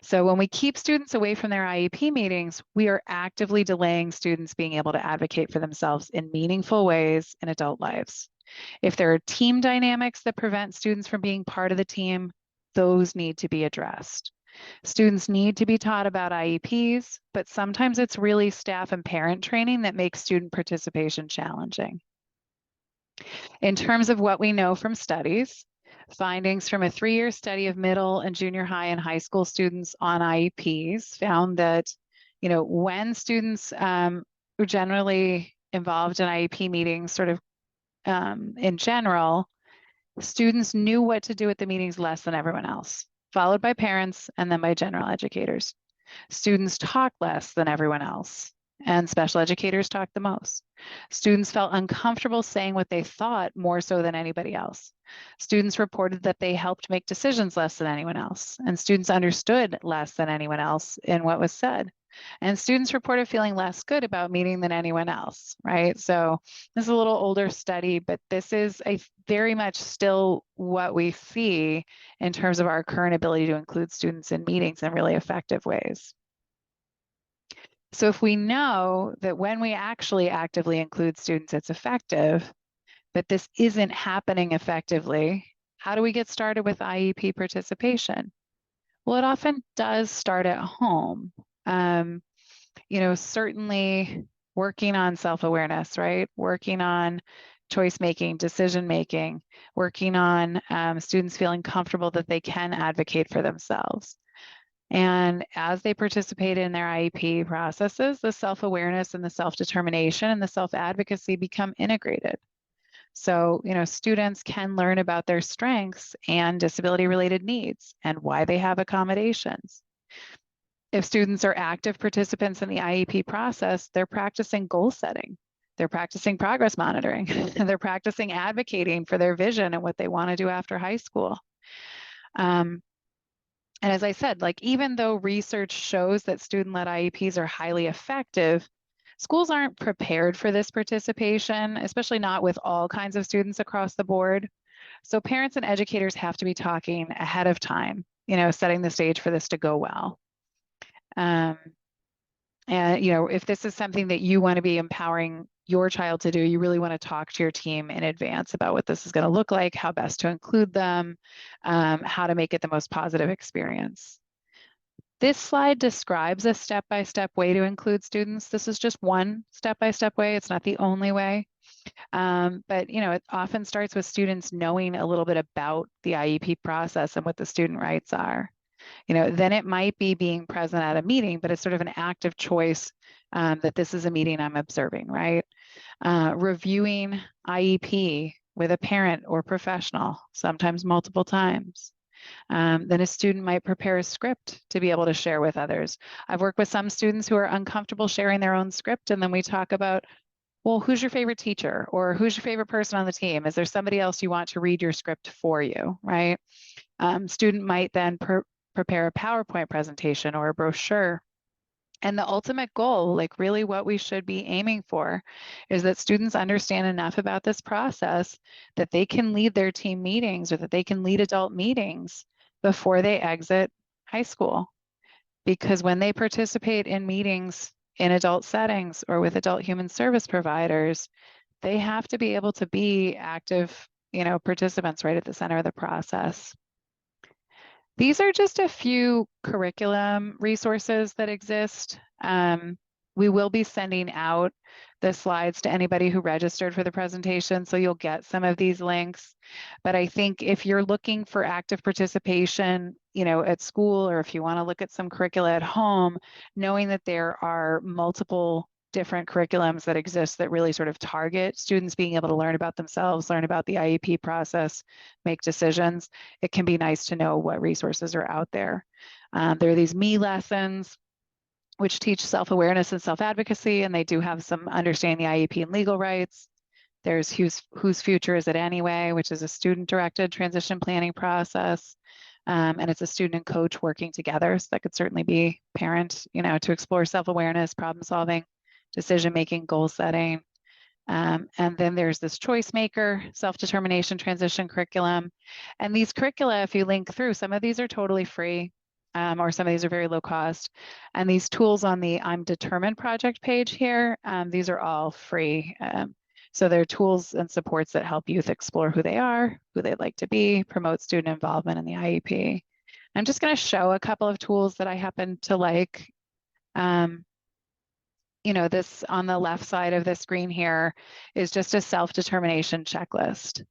So when we keep students away from their IEP meetings, we are actively delaying students being able to advocate for themselves in meaningful ways in adult lives. If there are team dynamics that prevent students from being part of the team, those need to be addressed. Students need to be taught about IEPs, but sometimes it's really staff and parent training that makes student participation challenging. In terms of what we know from studies, findings from a 3-year study of middle and junior high and high school students on IEPs found that, you know, when students were generally involved in IEP meetings, sort of in general, students knew what to do at the meetings less than everyone else, followed by parents and then by general educators. Students talk less than everyone else, and special educators talk the most. Students felt uncomfortable saying what they thought more so than anybody else. Students reported that they helped make decisions less than anyone else, and students understood less than anyone else in what was said. And students reported feeling less good about meeting than anyone else, right? So this is a little older study, but this is very much still what we see in terms of our current ability to include students in meetings in really effective ways. So if we know that when we actually actively include students, it's effective, but this isn't happening effectively, how do we get started with IEP participation? Well, it often does start at home. You know, certainly working on self-awareness, right? Working on choice making, decision making, working on students feeling comfortable that they can advocate for themselves. And as they participate in their IEP processes, the self-awareness and the self-determination and the self-advocacy become integrated. So, you know, students can learn about their strengths and disability-related needs and why they have accommodations. If students are active participants in the IEP process, they're practicing goal setting. They're practicing progress monitoring. They're practicing advocating for their vision and what they want to do after high school. And as I said, like, even though research shows that student-led IEPs are highly effective, schools aren't prepared for this participation, especially not with all kinds of students across the board. So parents and educators have to be talking ahead of time, you know, setting the stage for this to go well. And, you know, if this is something that you want to be empowering your child to do, you really want to talk to your team in advance about what this is going to look like, how best to include them, how to make it the most positive experience. This slide describes a step-by-step way to include students. This is just one step-by-step way. It's not the only way. But, you know, it often starts with students knowing a little bit about the IEP process and what the student rights are. You know, then it might be being present at a meeting, but it's sort of an active choice that this is a meeting I'm observing, right? Reviewing IEP with a parent or professional, sometimes multiple times. Then a student might prepare a script to be able to share with others. I've worked with some students who are uncomfortable sharing their own script, and then we talk about, well, who's your favorite teacher, or who's your favorite person on the team? Is there somebody else you want to read your script for you, right? Student might then prepare a PowerPoint presentation or a brochure And the ultimate goal, like really what we should be aiming for, is that students understand enough about this process that they can lead their team meetings or that they can lead adult meetings before they exit high school. Because when they participate in meetings in adult settings or with adult human service providers, they have to be able to be active, participants right at the center of the process. These are just a few curriculum resources that exist. We will be sending out the slides to anybody who registered for the presentation, so you'll get some of these links. But I think if you're looking for active participation, at school, or if you want to look at some curricula at home, knowing that there are multiple different curriculums that exist that really sort of target students being able to learn about themselves, learn about the IEP process, make decisions, it can be nice to know what resources are out there. There are these me lessons, which teach self-awareness and self-advocacy, and they do have some understanding the IEP and legal rights. There's Whose Future Is It Anyway, which is a student-directed transition planning process. And it's a student and coach working together. So that could certainly be parent, to explore self-awareness, problem solving, decision-making, goal setting. And then there's this Choice Maker, self-determination transition curriculum. And these curricula, if you link through, some of these are totally free, or some of these are very low cost. And these tools on the I'm Determined project page here, these are all free. So they're tools and supports that help youth explore who they are, who they'd like to be, promote student involvement in the IEP. I'm just going to show a couple of tools that I happen to like. This on the left side of the screen here is just a self-determination checklist.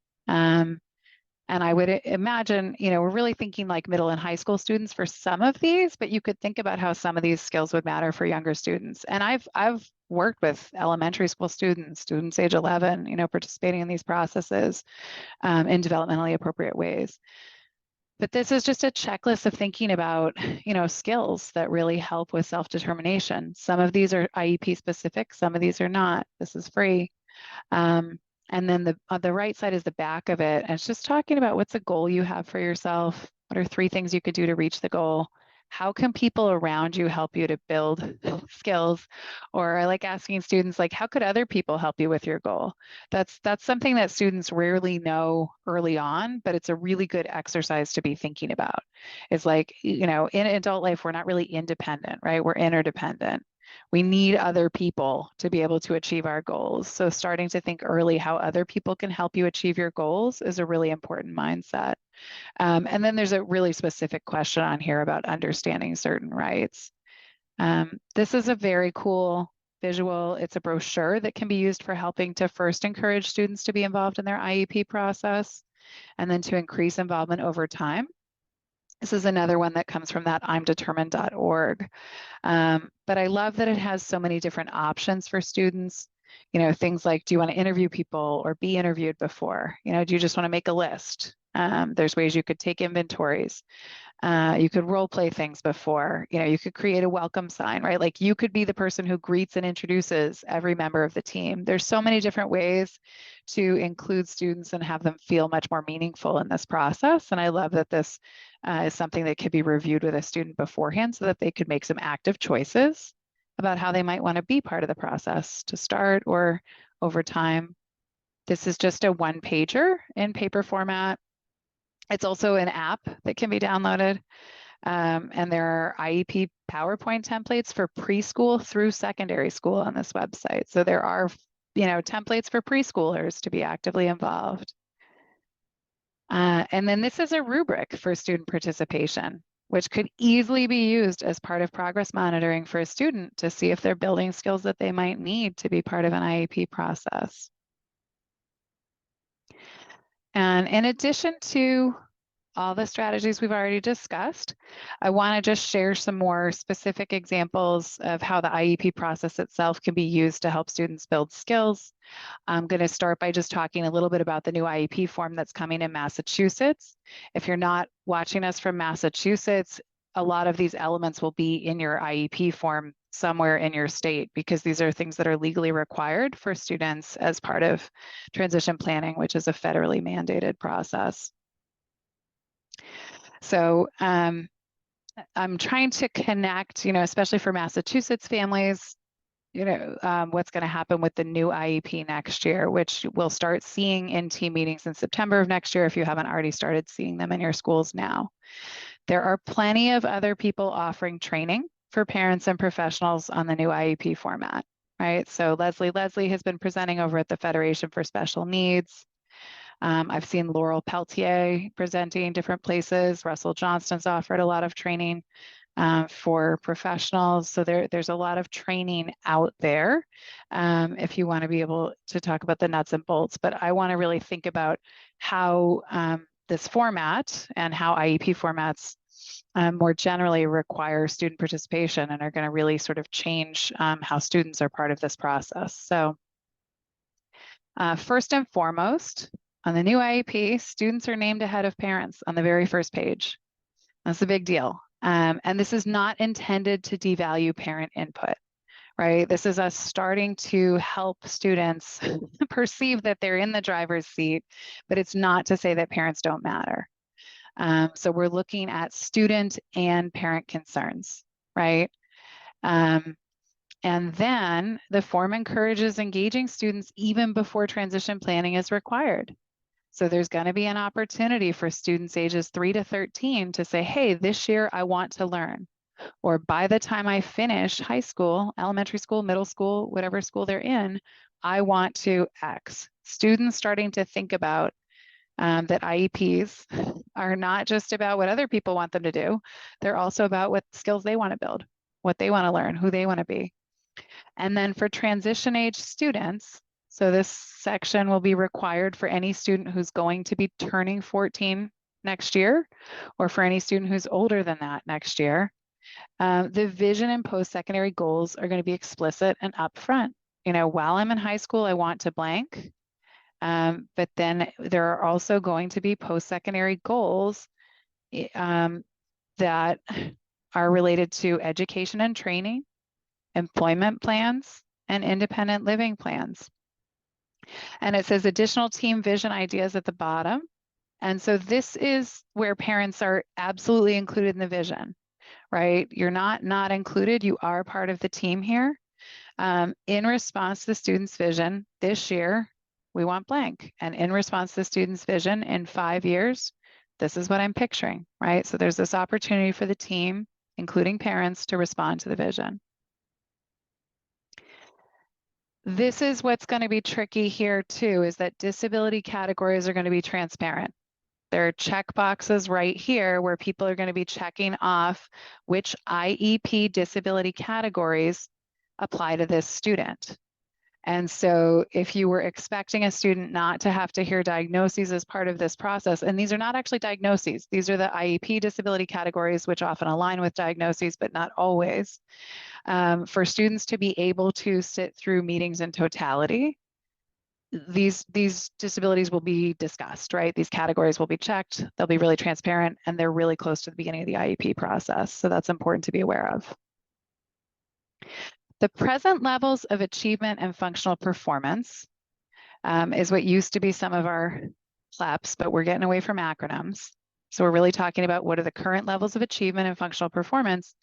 And I would imagine, we're really thinking like middle and high school students for some of these, but you could think about how some of these skills would matter for younger students. And I've worked with elementary school students age 11, participating in these processes in developmentally appropriate ways. But this is just a checklist of thinking about, skills that really help with self-determination. Some of these are IEP specific, some of these are not. This is free. And then on the right side is the back of it. And it's just talking about what's a goal you have for yourself. What are 3 things you could do to reach the goal? How can people around you help you to build skills? Or I like asking students, like, how could other people help you with your goal? That's something that students rarely know early on, but it's a really good exercise to be thinking about. It's like, in adult life, we're not really independent, right? We're interdependent. We need other people to be able to achieve our goals. So starting to think early how other people can help you achieve your goals is a really important mindset. And then there's a really specific question on here about understanding certain rights. This is a very cool visual. It's a brochure that can be used for helping to first encourage students to be involved in their IEP process and then to increase involvement over time. This is another one that comes from that imdetermined.org. But I love that it has so many different options for students. Things like, do you want to interview people or be interviewed before? Do you just want to make a list? There's ways you could take inventories. You could role play things before, you could create a welcome sign, right? Like you could be the person who greets and introduces every member of the team. There's so many different ways to include students and have them feel much more meaningful in this process. And I love that this is something that could be reviewed with a student beforehand so that they could make some active choices about how they might want to be part of the process to start or over time. This is just a 1-pager in paper format. It's also an app that can be downloaded. And there are IEP PowerPoint templates for preschool through secondary school on this website. So there are, templates for preschoolers to be actively involved. And then this is a rubric for student participation, which could easily be used as part of progress monitoring for a student to see if they're building skills that they might need to be part of an IEP process. And in addition to all the strategies we've already discussed, I want to just share some more specific examples of how the IEP process itself can be used to help students build skills. I'm going to start by just talking a little bit about the new IEP form that's coming in Massachusetts. If you're not watching us from Massachusetts, a lot of these elements will be in your IEP form somewhere in your state because these are things that are legally required for students as part of transition planning, which is a federally mandated process. So I'm trying to connect, especially for Massachusetts families, what's going to happen with the new IEP next year, which we'll start seeing in team meetings in September of next year if you haven't already started seeing them in your schools now. There are plenty of other people offering training for parents and professionals on the new IEP format, right? So Leslie has been presenting over at the Federation for Special Needs. I've seen Laurel Peltier presenting different places. Russell Johnston's offered a lot of training for professionals. So there's a lot of training out there if you want to be able to talk about the nuts and bolts. But I want to really think about how this format and how IEP formats more generally require student participation and are going to really sort of change how students are part of this process. So first and foremost, on the new IEP, students are named ahead of parents on the very first page. That's a big deal. And this is not intended to devalue parent input, right? This is us starting to help students perceive that they're in the driver's seat, but it's not to say that parents don't matter. So we're looking at student and parent concerns, right? And then the form encourages engaging students even before transition planning is required. So there's going to be an opportunity for students ages 3 to 13 to say, hey, this year I want to learn. Or by the time I finish high school, elementary school, middle school, whatever school they're in, I want to X. Students starting to think about that IEPs are not just about what other people want them to do. They're also about what skills they want to build, what they want to learn, who they want to be. And then for transition age students, so this section will be required for any student who's going to be turning 14 next year, or for any student who's older than that next year. The vision and post-secondary goals are going to be explicit and upfront. While I'm in high school, I want to blank. But then there are also going to be post-secondary goals that are related to education and training, employment plans, and independent living plans. And it says additional team vision ideas at the bottom. And so this is where parents are absolutely included in the vision, right? You're not included, you are part of the team here. In response to the student's vision, this year, we want blank. And in response to the student's vision in 5 years, this is what I'm picturing, right? So there's this opportunity for the team, including parents, to respond to the vision. This is what's going to be tricky here too, is that disability categories are going to be transparent. There are check boxes right here where people are going to be checking off which IEP disability categories apply to this student. And so if you were expecting a student not to have to hear diagnoses as part of this process, and these are not actually diagnoses, these are the IEP disability categories, which often align with diagnoses, but not always. For students to be able to sit through meetings in totality, these disabilities will be discussed, right? These categories will be checked, they'll be really transparent, and they're really close to the beginning of the IEP process. So that's important to be aware of. The present levels of achievement and functional performance is what used to be some of our CLEPs, but we're getting away from acronyms. So we're really talking about what are the current levels of achievement and functional performance.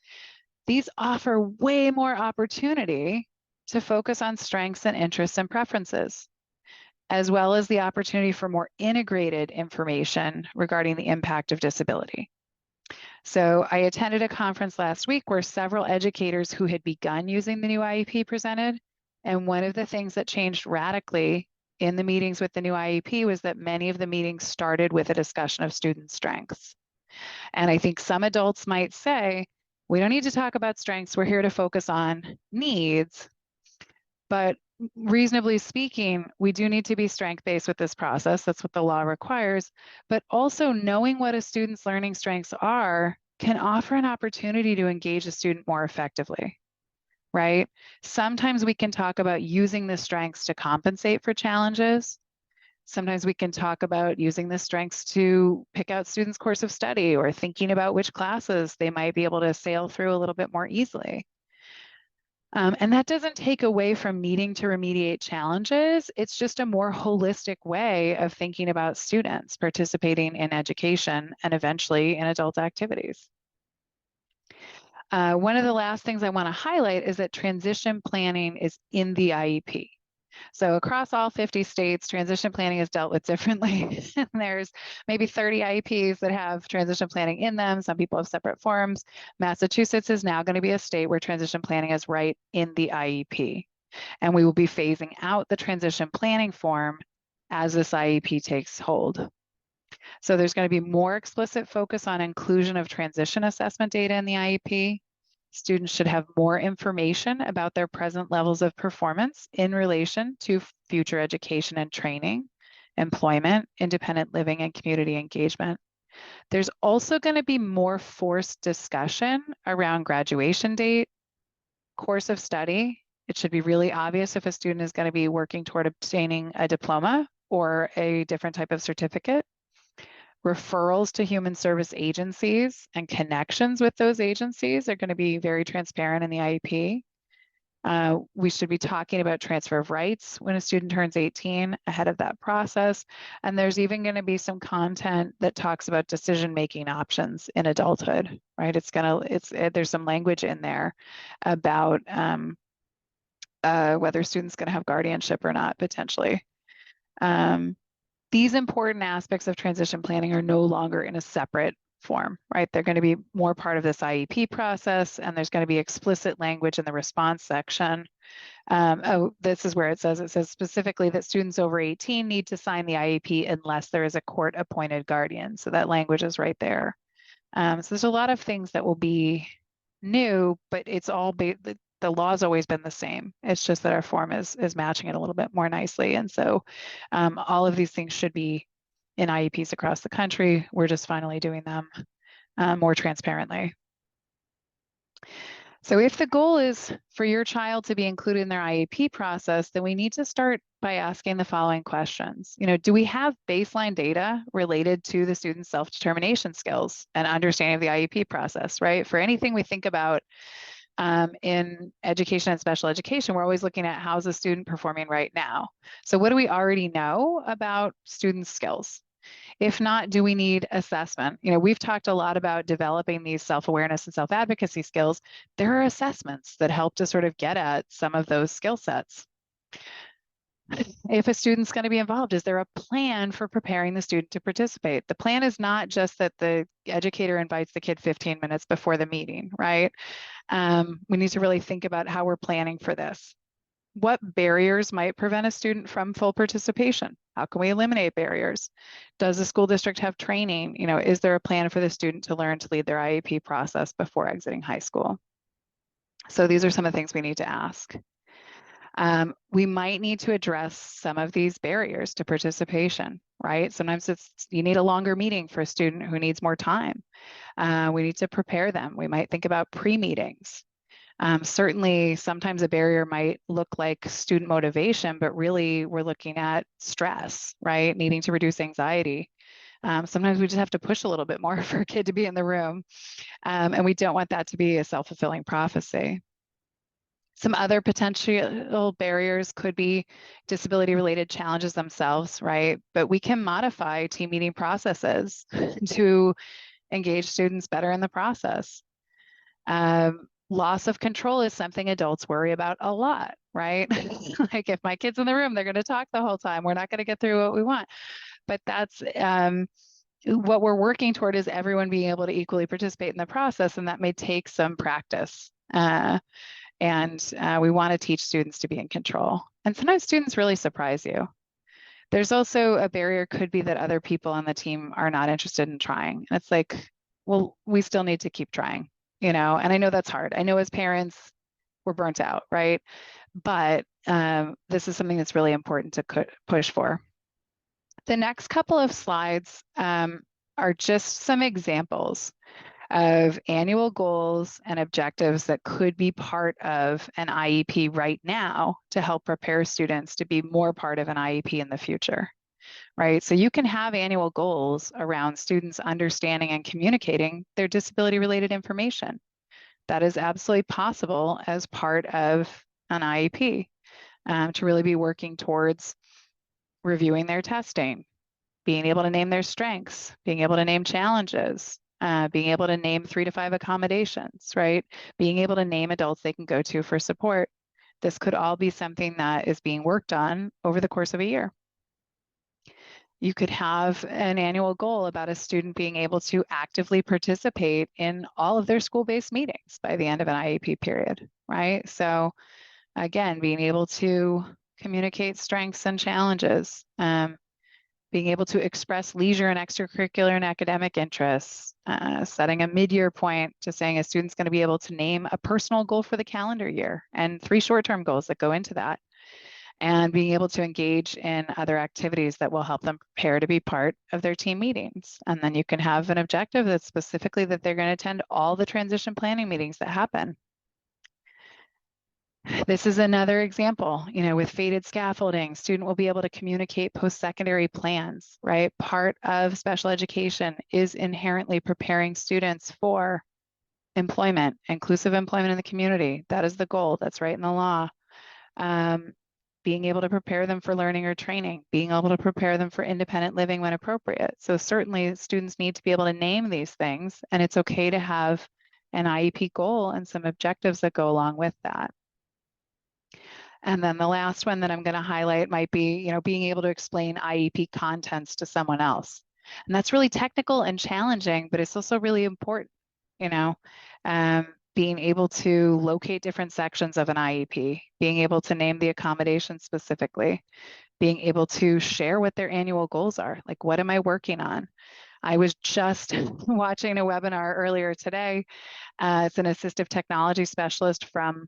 These offer way more opportunity to focus on strengths and interests and preferences, as well as the opportunity for more integrated information regarding the impact of disability. So I attended a conference last week where several educators who had begun using the new IEP presented. And one of the things that changed radically in the meetings with the new IEP was that many of the meetings started with a discussion of student strengths. And I think some adults might say, we don't need to talk about strengths, we're here to focus on needs. But reasonably speaking, we do need to be strength-based with this process. That's what the law requires. But also knowing what a student's learning strengths are can offer an opportunity to engage a student more effectively, right? Sometimes we can talk about using the strengths to compensate for challenges. Sometimes we can talk about using the strengths to pick out students' course of study or thinking about which classes they might be able to sail through a little bit more easily. And that doesn't take away from needing to remediate challenges. It's just a more holistic way of thinking about students participating in education and eventually in adult activities. One of the last things I want to highlight is that transition planning is in the IEP. So across all 50 states, transition planning is dealt with differently. There's maybe 30 IEPs that have transition planning in them. Some people have separate forms. Massachusetts is now going to be a state where transition planning is right in the IEP. And we will be phasing out the transition planning form as this IEP takes hold. So there's going to be more explicit focus on inclusion of transition assessment data in the IEP. Students should have more information about their present levels of performance in relation to future education and training, employment, independent living, and community engagement. There's also going to be more forced discussion around graduation date, course of study. It should be really obvious if a student is going to be working toward obtaining a diploma or a different type of certificate. Referrals to human service agencies and connections with those agencies are going to be very transparent in the IEP. We should be talking about transfer of rights when a student turns 18 ahead of that process. And there's even going to be some content that talks about decision-making options in adulthood, right? There's some language in there about whether students going to have guardianship or not, potentially. These important aspects of transition planning are no longer in a separate form, right? They're going to be more part of this IEP process, and there's going to be explicit language in the response section. This is where it says specifically that students over 18 need to sign the IEP unless there is a court-appointed guardian. So that language is right there. So there's a lot of things that will be new, but it's all the law's always been the same. It's just that our form is matching it a little bit more nicely. And so all of these things should be in IEPs across the country. We're just finally doing them more transparently. So if the goal is for your child to be included in their IEP process, then we need to start by asking the following questions. Do we have baseline data related to the student's self-determination skills and understanding of the IEP process, right? For anything we think about in education and special education, we're always looking at how's the student performing right now. So what do we already know about students' skills? If not, do we need assessment? We've talked a lot about developing these self-awareness and self-advocacy skills. There are assessments that help to sort of get at some of those skill sets. If a student's going to be involved, is there a plan for preparing the student to participate? The plan is not just that the educator invites the kid 15 minutes before the meeting, right? We need to really think about how we're planning for this. What barriers might prevent a student from full participation? How can we eliminate barriers? Does the school district have training? Is there a plan for the student to learn to lead their IEP process before exiting high school? So these are some of the things we need to ask. We might need to address some of these barriers to participation, right? Sometimes you need a longer meeting for a student who needs more time. We need to prepare them. We might think about pre-meetings. Certainly, sometimes a barrier might look like student motivation, but really we're looking at stress, right? Needing to reduce anxiety. Sometimes we just have to push a little bit more for a kid to be in the room. And we don't want that to be a self-fulfilling prophecy. Some other potential barriers could be disability-related challenges themselves, right? But we can modify team meeting processes to engage students better in the process. Loss of control is something adults worry about a lot, right? Like if my kid's in the room, they're going to talk the whole time. We're not going to get through what we want. But that's what we're working toward, is everyone being able to equally participate in the process, and that may take some practice. And we want to teach students to be in control. And sometimes students really surprise you. There's also a barrier could be that other people on the team are not interested in trying. And it's like, well, we still need to keep trying, and I know that's hard. I know as parents, we're burnt out, right? But this is something that's really important to push for. The next couple of slides are just some examples of annual goals and objectives that could be part of an IEP right now to help prepare students to be more part of an IEP in the future, right? So you can have annual goals around students understanding and communicating their disability-related information. That is absolutely possible as part of an IEP, to really be working towards reviewing their testing, being able to name their strengths, being able to name challenges, being able to name 3 to 5 accommodations, right? Being able to name adults they can go to for support. This could all be something that is being worked on over the course of a year. You could have an annual goal about a student being able to actively participate in all of their school-based meetings by the end of an IEP period, right? So again, being able to communicate strengths and challenges, being able to express leisure and extracurricular and academic interests, setting a mid-year point to saying a student's going to be able to name a personal goal for the calendar year and 3 short-term goals that go into that, and being able to engage in other activities that will help them prepare to be part of their team meetings. And then you can have an objective that's specifically that they're going to attend all the transition planning meetings that happen. This is another example, with fated scaffolding, student will be able to communicate post-secondary plans, right? Part of special education is inherently preparing students for employment, inclusive employment in the community. That is the goal. That's right in the law. Being able to prepare them for learning or training, being able to prepare them for independent living when appropriate. So certainly students need to be able to name these things, and it's okay to have an IEP goal and some objectives that go along with that. And then the last one that I'm going to highlight might be, being able to explain IEP contents to someone else. And that's really technical and challenging, but it's also really important, being able to locate different sections of an IEP, being able to name the accommodation specifically, being able to share what their annual goals are. Like, what am I working on? I was just watching a webinar earlier today. It's an assistive technology specialist from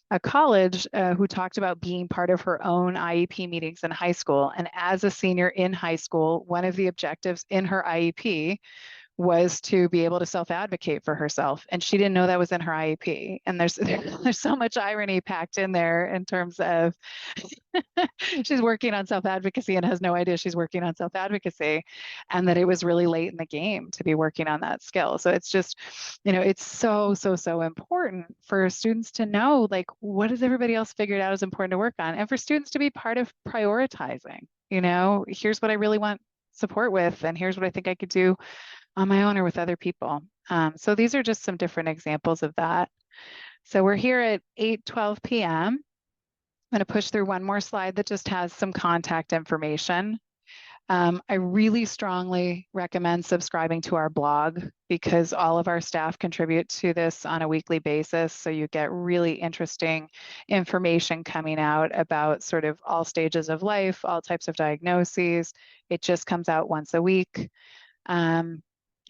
a college who talked about being part of her own IEP meetings in high school. And as a senior in high school, one of the objectives in her IEP was to be able to self-advocate for herself. And she didn't know that was in her IEP. And there's so much irony packed in there in terms of she's working on self-advocacy and has no idea she's working on self-advocacy, and that it was really late in the game to be working on that skill. So it's just, it's so important for students to know, like, what has everybody else figured out is important to work on? And for students to be part of prioritizing, here's what I really want support with, and here's what I think I could do on my own or with other people. So these are just some different examples of that. So we're here at 8:12 p.m. I'm going to push through one more slide that just has some contact information. I really strongly recommend subscribing to our blog because all of our staff contribute to this on a weekly basis. So you get really interesting information coming out about sort of all stages of life, all types of diagnoses. It just comes out once a week.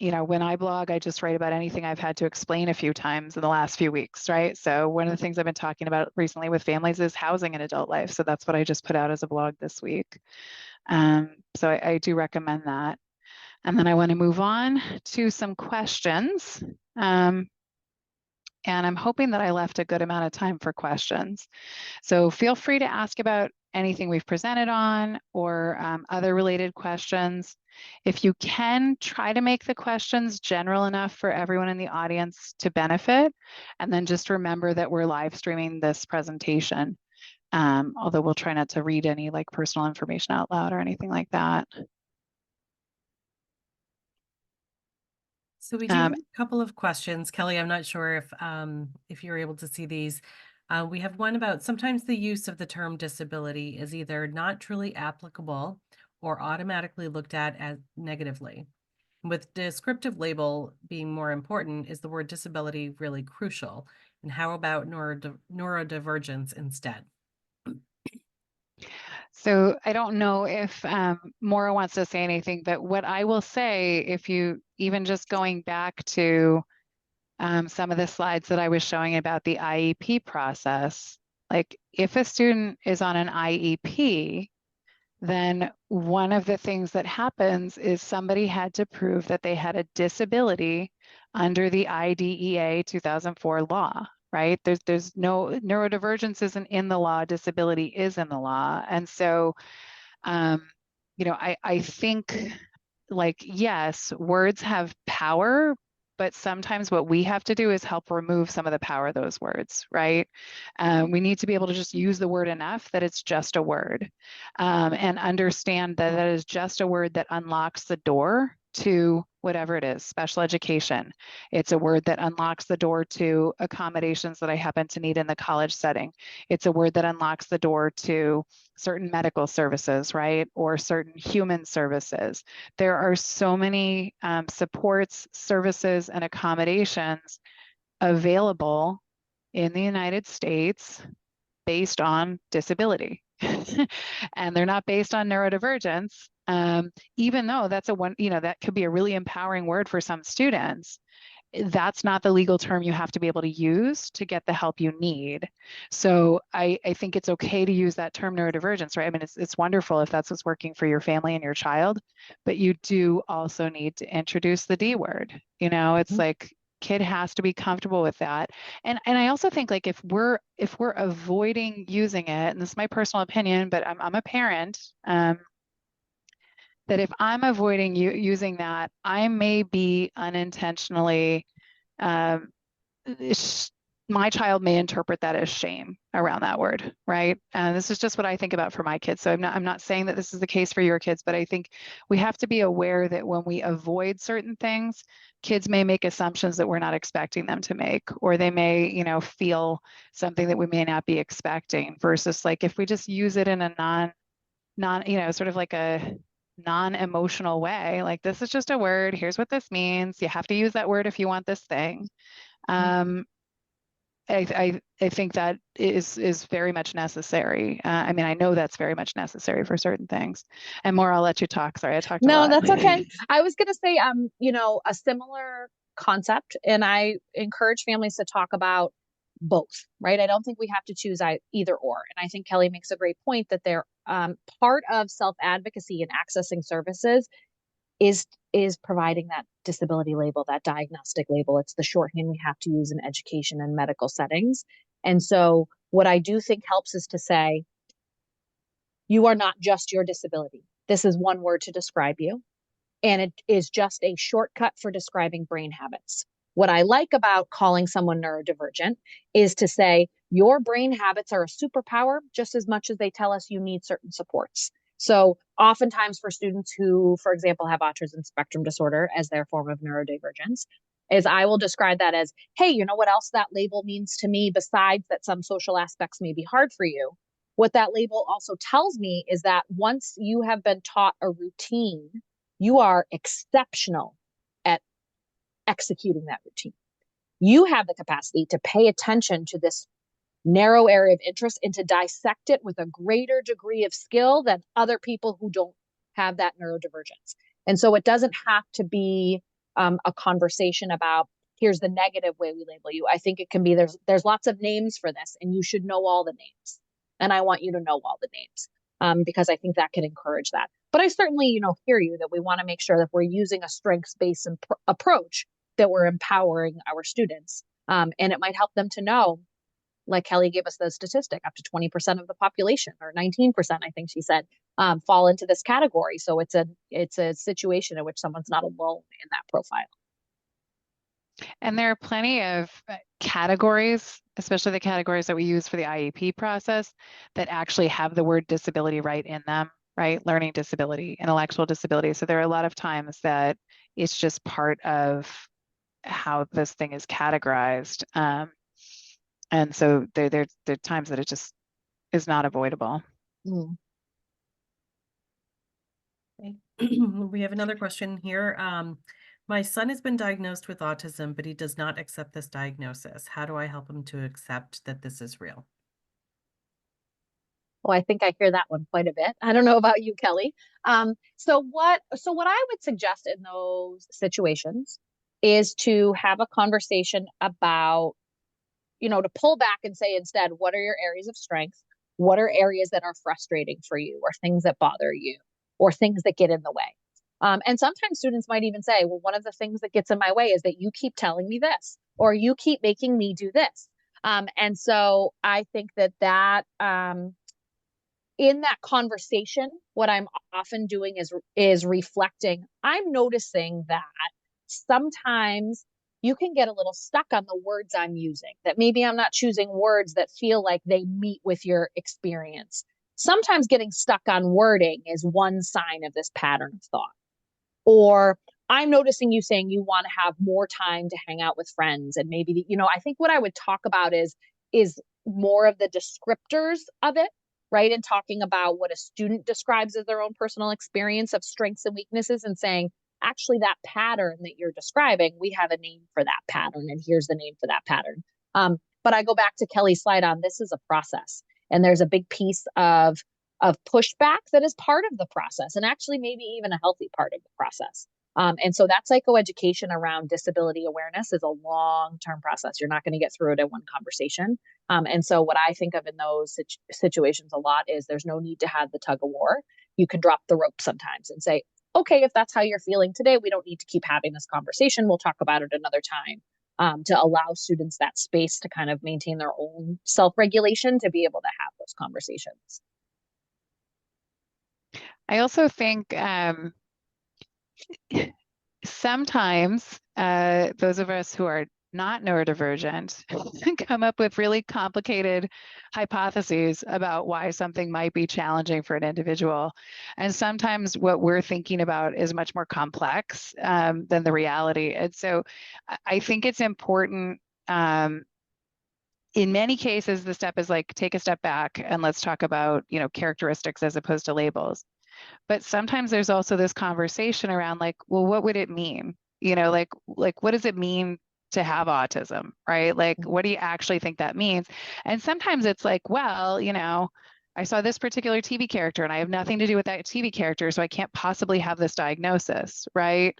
When I blog, I just write about anything I've had to explain a few times in the last few weeks, right? So one of the things I've been talking about recently with families is housing in adult life. So that's what I just put out as a blog this week. So I do recommend that. And then I want to move on to some questions. And I'm hoping that I left a good amount of time for questions. So feel free to ask about anything we've presented on or other related questions. If you can, try to make the questions general enough for everyone in the audience to benefit. And then just remember that we're live streaming this presentation, although we'll try not to read any like personal information out loud or anything like that. So we do have a couple of questions. Kelley, I'm not sure if you're able to see these. We have one about sometimes the use of the term disability is either not truly applicable or automatically looked at as negatively. With descriptive label being more important, is the word disability really crucial? And how about neurodivergence instead? So I don't know if Moira wants to say anything, but what I will say, if you even just going back to some of the slides that I was showing about the IEP process, like if a student is on an IEP, then one of the things that happens is somebody had to prove that they had a disability under the IDEA 2004 law, right? There's no neurodivergence isn't in the law, disability is in the law. And so, I think like, yes, words have power, but sometimes what we have to do is help remove some of the power of those words, right? We need to be able to just use the word enough that it's just a word, and understand that that is just a word that unlocks the door to whatever it is, special education. It's a word that unlocks the door to accommodations that I happen to need in the college setting. It's a word that unlocks the door to certain medical services, right? Or certain human services. There are so many supports, services, and accommodations available in the United States based on disability. And they're not based on neurodivergence, even though that's that could be a really empowering word for some students. That's not the legal term you have to be able to use to get the help you need. So I think it's okay to use that term neurodivergence, right? I mean, it's wonderful if that's what's working for your family and your child, but you do also need to introduce the D word. It's like, kid has to be comfortable with that. And I also think, like, if we're avoiding using it, and this is my personal opinion, but I'm a parent, that if I'm avoiding using that, I may be unintentionally, my child may interpret that as shame around that word, right? And this is just what I think about for my kids. So I'm not saying that this is the case for your kids, but I think we have to be aware that when we avoid certain things, kids may make assumptions that we're not expecting them to make, or they may, feel something that we may not be expecting, versus like if we just use it in a sort of like a non-emotional way, like, this is just a word, here's what this means, you have to use that word if you want this thing. I think that is very much necessary. I mean, I know that's very much necessary for certain things. And Maura, I'll let you talk. Sorry, I talked a lot. No, that's okay. I was going to say, a similar concept, and I encourage families to talk about both, right? I don't think we have to choose either or. And I think Kelley makes a great point that they're part of self-advocacy and accessing services is providing that disability label, that diagnostic label. It's the shorthand we have to use in education and medical settings. And so what I do think helps is to say, you are not just your disability. This is one word to describe you. And it is just a shortcut for describing brain habits. What I like about calling someone neurodivergent is to say, your brain habits are a superpower just as much as they tell us you need certain supports. So oftentimes for students who, for example, have autism spectrum disorder as their form of neurodivergence, is I will describe that as, hey, you know what else that label means to me besides that some social aspects may be hard for you? What that label also tells me is that once you have been taught a routine, you are exceptional at executing that routine. You have the capacity to pay attention to this narrow area of interest and to dissect it with a greater degree of skill than other people who don't have that neurodivergence. And so it doesn't have to be a conversation about, here's the negative way we label you. I think it can be, there's lots of names for this, and you should know all the names. And I want you to know all the names because I think that can encourage that. But I certainly, hear you that we want to make sure that we're using a strengths-based approach, that we're empowering our students. And it might help them to know, like Kelley gave us the statistic, up to 20% of the population, or 19%, I think she said, fall into this category. So it's a situation in which someone's not alone in that profile. And there are plenty of categories, especially the categories that we use for the IEP process, that actually have the word disability right in them, right? Learning disability, intellectual disability. So there are a lot of times that it's just part of how this thing is categorized. And so there are times that it just is not avoidable. Okay. We have another question here. My son has been diagnosed with autism, but he does not accept this diagnosis. How do I help him to accept that this is real? Well, I think I hear that one quite a bit. I don't know about you, Kelley. So what I would suggest in those situations is to have a conversation about, to pull back and say instead, what are your areas of strength? What are areas that are frustrating for you, or things that bother you, or things that get in the way? And sometimes students might even say, well, one of the things that gets in my way is that you keep telling me this, or you keep making me do this. And so I think that in that conversation, what I'm often doing is reflecting. I'm noticing that sometimes you can get a little stuck on the words I'm using, that maybe I'm not choosing words that feel like they meet with your experience. Sometimes getting stuck on wording is one sign of this pattern of thought. Or I'm noticing you saying you want to have more time to hang out with friends, and maybe, I think what I would talk about is more of the descriptors of it, right? And talking about what a student describes as their own personal experience of strengths and weaknesses, and saying, actually, that pattern that you're describing, we have a name for that pattern, and here's the name for that pattern. But I go back to Kelley's slide on this is a process, and there's a big piece of pushback that is part of the process, and actually maybe even a healthy part of the process. And so that psychoeducation around disability awareness is a long-term process. You're not going to get through it in one conversation. And so what I think of in those situations a lot is there's no need to have the tug of war. You can drop the rope sometimes and say, okay, if that's how you're feeling today, we don't need to keep having this conversation. We'll talk about it another time, to allow students that space to kind of maintain their own self-regulation to be able to have those conversations. I also think sometimes those of us who are not neurodivergent come up with really complicated hypotheses about why something might be challenging for an individual. And sometimes what we're thinking about is much more complex than the reality. And so I think it's important. In many cases, the step is like, take a step back and let's talk about, characteristics as opposed to labels. But sometimes there's also this conversation around like, well, what would it mean? Like what does it mean to have autism, right? Like, what do you actually think that means? And sometimes it's like, well, I saw this particular TV character and I have nothing to do with that TV character, so I can't possibly have this diagnosis, right?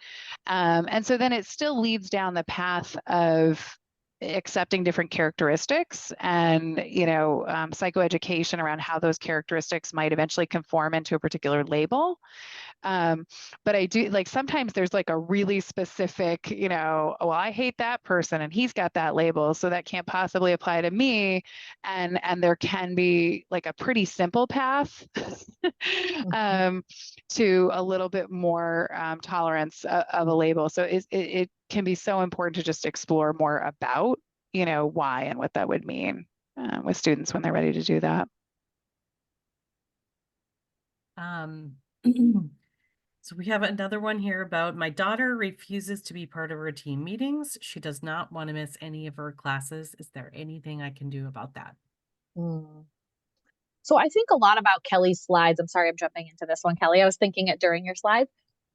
And so then it still leads down the path of accepting different characteristics and psychoeducation around how those characteristics might eventually conform into a particular label. But I do like sometimes there's like a really specific, well, I hate that person and he's got that label, so that can't possibly apply to me. And there can be like a pretty simple path to a little bit more tolerance of a label. So it can be so important to just explore more about, why and what that would mean with students when they're ready to do that. So we have another one here about my daughter refuses to be part of her team meetings. She does not want to miss any of her classes. Is there anything I can do about that? So I think a lot about Kelley's slides. I'm sorry, I'm jumping into this one, Kelley. I was thinking it during your slides.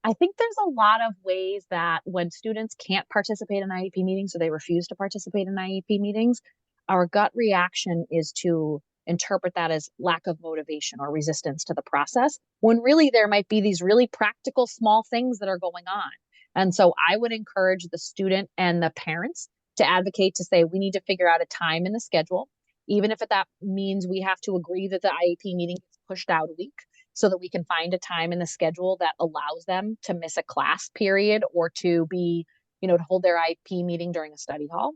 I think there's a lot of ways that when students can't participate in IEP meetings or they refuse to participate in IEP meetings, our gut reaction is to interpret that as lack of motivation or resistance to the process, when really there might be these really practical small things that are going on. And so I would encourage the student and the parents to advocate to say, we need to figure out a time in the schedule, even if that means we have to agree that the IEP meeting is pushed out a week, so that we can find a time in the schedule that allows them to miss a class period or to be, to hold their IEP meeting during a study hall.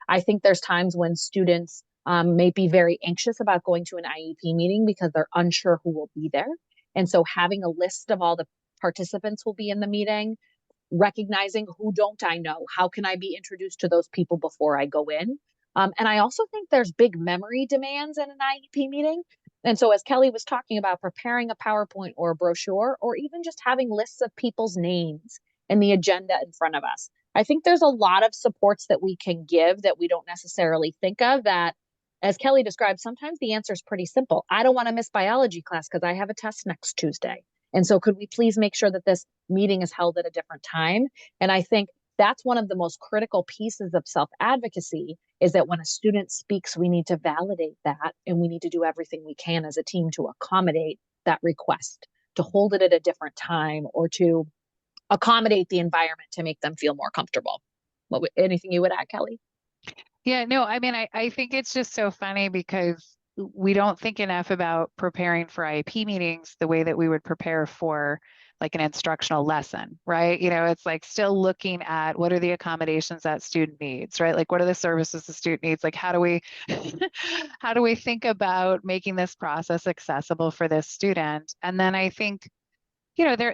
I think there's times when students may be very anxious about going to an IEP meeting because they're unsure who will be there. And so having a list of all the participants who will be in the meeting, recognizing who don't I know, how can I be introduced to those people before I go in? And I also think there's big memory demands in an IEP meeting. And so as Kelley was talking about, preparing a PowerPoint or a brochure, or even just having lists of people's names and the agenda in front of us, I think there's a lot of supports that we can give that we don't necessarily think of, that, as Kelley described, sometimes the answer is pretty simple. I don't want to miss biology class because I have a test next Tuesday. And so could we please make sure that this meeting is held at a different time? And I think that's one of the most critical pieces of self-advocacy, is that when a student speaks, we need to validate that, and we need to do everything we can as a team to accommodate that request, to hold it at a different time, or to accommodate the environment to make them feel more comfortable. Anything you would add, Kelley? Yeah, no, I mean, I think it's just so funny because we don't think enough about preparing for IEP meetings the way that we would prepare for like an instructional lesson, right? It's like still looking at what are the accommodations that student needs, right? Like what are the services the student needs? Like how do we how do we think about making this process accessible for this student? And then I think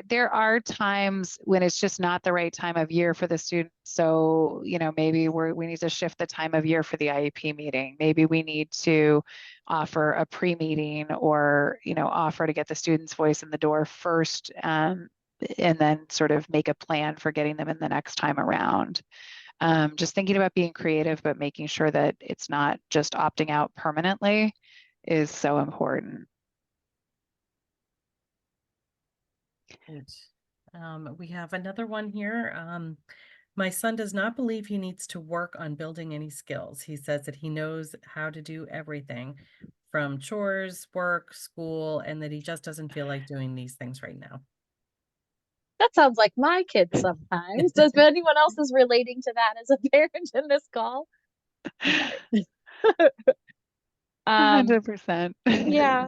there are times when it's just not the right time of year for the student. So, maybe we need to shift the time of year for the IEP meeting. Maybe we need to offer a pre-meeting or, offer to get the student's voice in the door first and then sort of make a plan for getting them in the next time around. Just thinking about being creative, but making sure that it's not just opting out permanently is so important. Great. We have another one here. My son does not believe he needs to work on building any skills. He says that he knows how to do everything from chores, work, school, and that he just doesn't feel like doing these things right now. That sounds like my kids sometimes. Does anyone else is relating to that as a parent in this call? Okay. 100%. Yeah.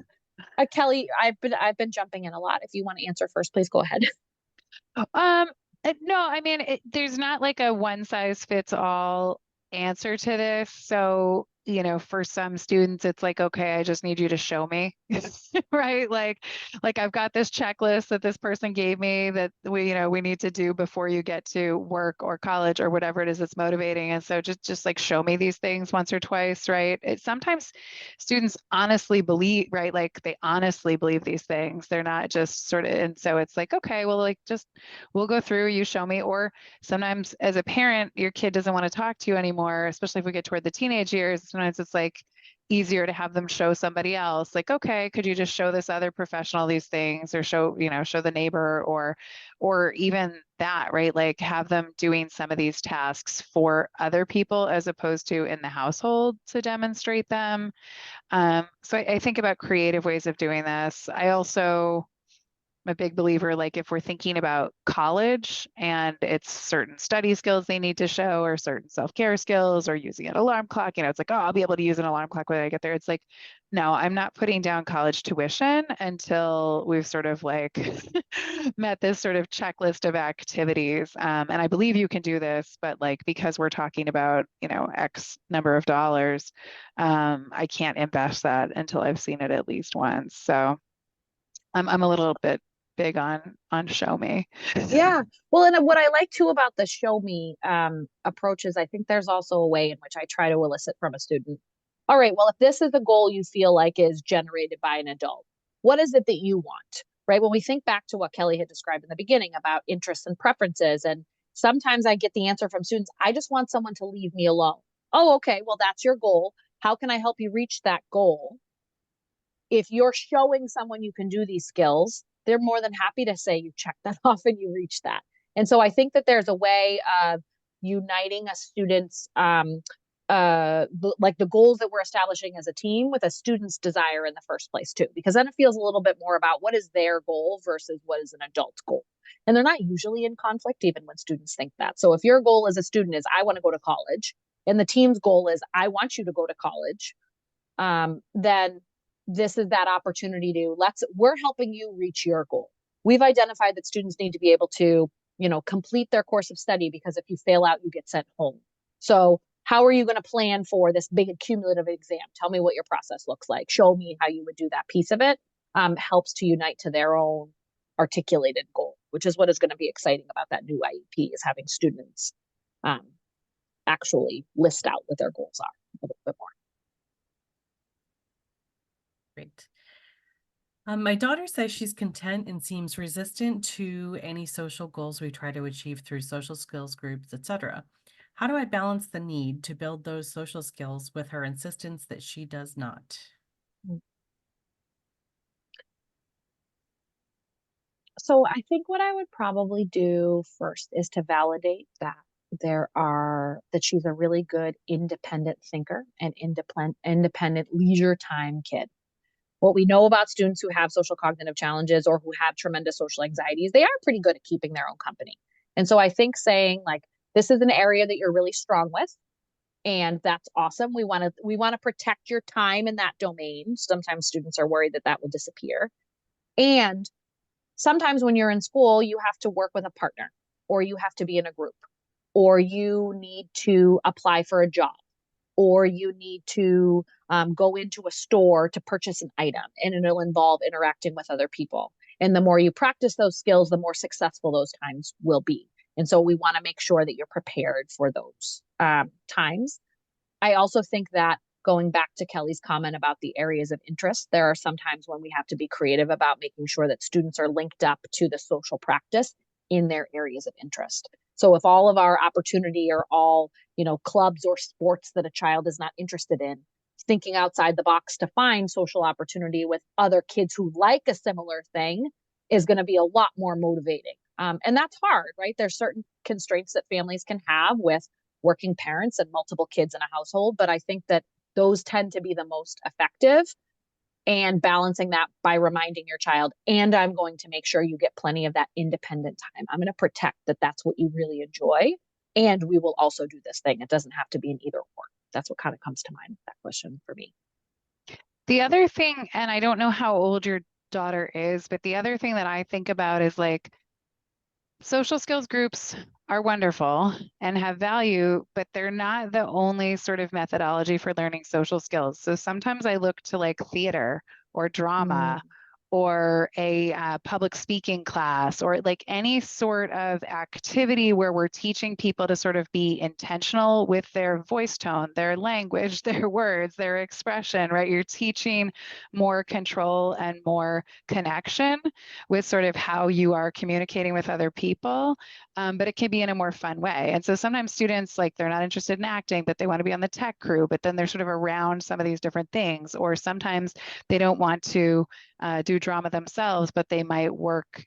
Kelley, I've been jumping in a lot. If you want to answer first, please go ahead. Um, no, I mean, there's not like a one size fits all answer to this. So, you know, for some students, it's like, okay, I just need you to show me, right? Like I've got this checklist that this person gave me that we need to do before you get to work or college or whatever it is that's motivating. And so just like show me these things once or twice, right? Sometimes students honestly believe, right? Like they honestly believe these things. They're not just sort of, and so it's like, okay, well, like just we'll go through, you show me. Or sometimes as a parent, your kid doesn't want to talk to you anymore, especially if we get toward the teenage years. Sometimes it's like easier to have them show somebody else, like, okay, could you just show this other professional these things, or show the neighbor, or even that, right? Like have them doing some of these tasks for other people as opposed to in the household to demonstrate them. So I think about creative ways of doing this. I also I'm a big believer, like if we're thinking about college and it's certain study skills they need to show, or certain self-care skills, or using an alarm clock, it's like, oh, I'll be able to use an alarm clock when I get there. It's like, no, I'm not putting down college tuition until we've sort of like met this sort of checklist of activities. And I believe you can do this, but like, because we're talking about, X number of dollars, I can't invest that until I've seen it at least once. So I'm a little bit big on show me. Yeah. Well, and what I like too about the show me approach is I think there's also a way in which I try to elicit from a student. All right, well, if this is the goal you feel like is generated by an adult, what is it that you want? Right? When we think back to what Kelley had described in the beginning about interests and preferences, and sometimes I get the answer from students, I just want someone to leave me alone. Oh, okay, well, that's your goal. How can I help you reach that goal? If you're showing someone you can do these skills, they're more than happy to say you check that off and you reach that. And so I think that there's a way of uniting a student's like the goals that we're establishing as a team with a student's desire in the first place too, because then it feels a little bit more about what is their goal versus what is an adult's goal. And they're not usually in conflict even when students think that. So if your goal as a student is I want to go to college, and the team's goal is I want you to go to college, then this is that opportunity to we're helping you reach your goal. We've identified that students need to be able to, complete their course of study, because if you fail out, you get sent home. So how are you going to plan for this big cumulative exam? Tell me what your process looks like. Show me how you would do that piece of it. Helps to unite to their own articulated goal, which is what is going to be exciting about that new IEP, is having students actually list out what their goals are a little bit more. Great. My daughter says she's content and seems resistant to any social goals we try to achieve through social skills groups, etc. How do I balance the need to build those social skills with her insistence that she does not? So I think what I would probably do first is to validate that that she's a really good independent thinker and independent leisure time kid. What we know about students who have social cognitive challenges or who have tremendous social anxieties, they are pretty good at keeping their own company. And so I think saying like, this is an area that you're really strong with, and that's awesome. We want to protect your time in that domain. Sometimes students are worried that that will disappear. And sometimes when you're in school, you have to work with a partner, or you have to be in a group, or you need to apply for a job, or you need to go into a store to purchase an item, and it'll involve interacting with other people. And the more you practice those skills, the more successful those times will be. And so we want to make sure that you're prepared for those times. I also think that going back to Kelley's comment about the areas of interest, there are some times when we have to be creative about making sure that students are linked up to the social practice in their areas of interest. So if all of our opportunity are all, clubs or sports that a child is not interested in, thinking outside the box to find social opportunity with other kids who like a similar thing is going to be a lot more motivating. And that's hard, right? There's certain constraints that families can have with working parents and multiple kids in a household, but I think that those tend to be the most effective, and balancing that by reminding your child, and I'm going to make sure you get plenty of that independent time. I'm going to protect that that's what you really enjoy, and we will also do this thing. It doesn't have to be an either or. That's what kind of comes to mind with that question for me. The other thing, and I don't know how old your daughter is, but the other thing that I think about is like, social skills groups are wonderful and have value, but they're not the only sort of methodology for learning social skills. So sometimes I look to like theater or drama or a public speaking class, or like any sort of activity where we're teaching people to sort of be intentional with their voice tone, their language, their words, their expression, right? You're teaching more control and more connection with sort of how you are communicating with other people, but it can be in a more fun way. And so sometimes students, like, they're not interested in acting, but they want to be on the tech crew, but then they're sort of around some of these different things. Or sometimes they don't want to do drama themselves, but they might work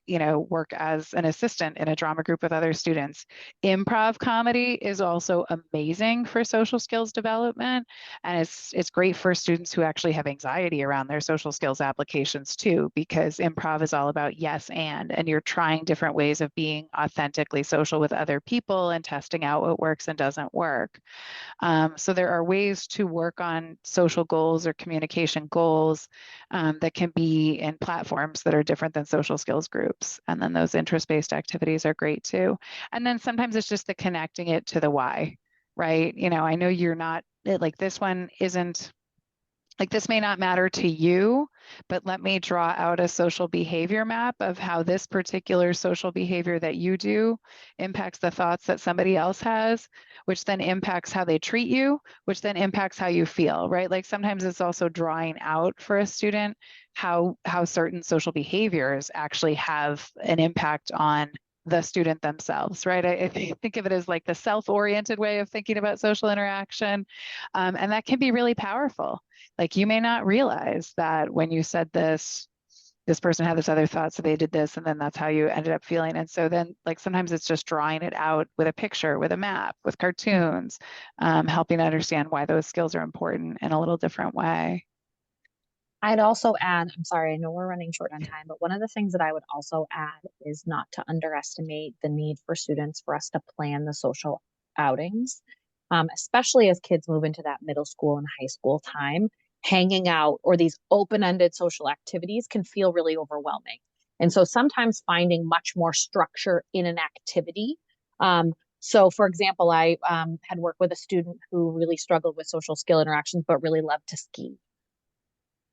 as an assistant in a drama group with other students. Improv comedy is also amazing for social skills development, and it's great for students who actually have anxiety around their social skills applications too, because improv is all about yes and you're trying different ways of being authentically social with other people and testing out what works and doesn't work. So there are ways to work on social goals or communication goals that can be in platforms that are different than social skills groups. And then those interest-based activities are great too. And then sometimes it's just the connecting it to the why, right? I know you're not, like, this one isn't, like, this may not matter to you, but let me draw out a social behavior map of how this particular social behavior that you do impacts the thoughts that somebody else has, which then impacts how they treat you, which then impacts how you feel, right? Like, sometimes it's also drawing out for a student how certain social behaviors actually have an impact on the student themselves, right? I think of it as like the self-oriented way of thinking about social interaction. And that can be really powerful. Like, you may not realize that when you said this person had this other thought, so they did this, and then that's how you ended up feeling. And so then, like, sometimes it's just drawing it out with a picture, with a map, with cartoons, helping understand why those skills are important in a little different way. I'd also add, I'm sorry, I know we're running short on time, but one of the things that I would also add is not to underestimate the need for students for us to plan the social outings, especially as kids move into that middle school and high school time. Hanging out or these open-ended social activities can feel really overwhelming. And so sometimes finding much more structure in an activity. So for example, I had worked with a student who really struggled with social skill interactions, but really loved to ski.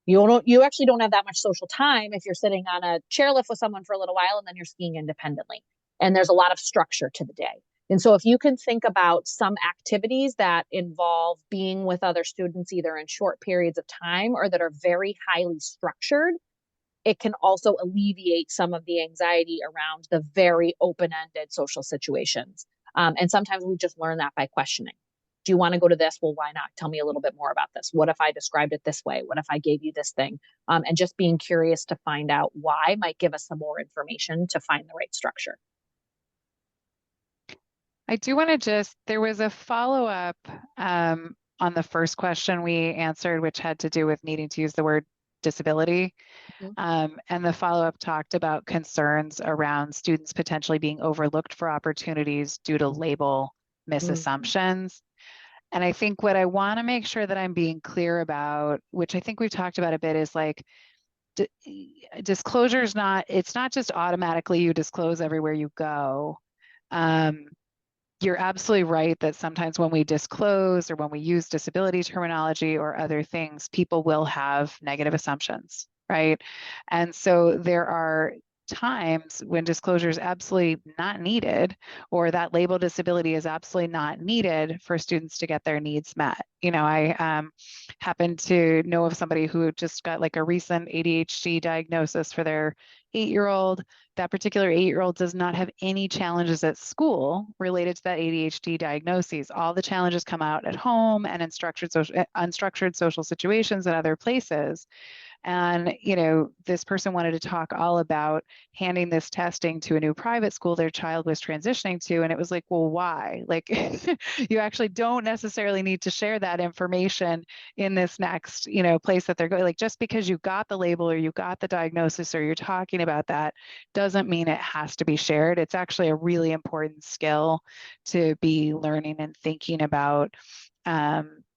You actually don't have that much social time if you're sitting on a chairlift with someone for a little while and then you're skiing independently. And there's a lot of structure to the day. And so if you can think about some activities that involve being with other students, either in short periods of time or that are very highly structured, it can also alleviate some of the anxiety around the very open-ended social situations. And sometimes we just learn that by questioning. Do you want to go to this? Well, why not? Tell me a little bit more about this. What if I described it this way? What if I gave you this thing? And just being curious to find out why might give us some more information to find the right structure. I do want to there was a follow-up on the first question we answered, which had to do with needing to use the word disability. And the follow-up talked about concerns around students potentially being overlooked for opportunities due to label misassumptions. And I think what I want to make sure that I'm being clear about, which I think we've talked about a bit, is like, disclosure is it's not just automatically you disclose everywhere you go. You're absolutely right that sometimes when we disclose or when we use disability terminology or other things, people will have negative assumptions, right? And so there are times when disclosure is absolutely not needed, or that label disability is absolutely not needed for students to get their needs met. You know, I happen to know of somebody who just got like a recent ADHD diagnosis for their 8-year-old. That particular 8-year-old does not have any challenges at school related to that ADHD diagnosis. All the challenges come out at home and in unstructured social situations and other places. And, you know, this person wanted to talk all about handing this testing to a new private school their child was transitioning to. And it was like, well, why? Like, you actually don't necessarily need to share that information in this next, you know, place that they're going. Like, just because you got the label or you got the diagnosis or you're talking about that doesn't mean it has to be shared. It's actually a really important skill to be learning and thinking about.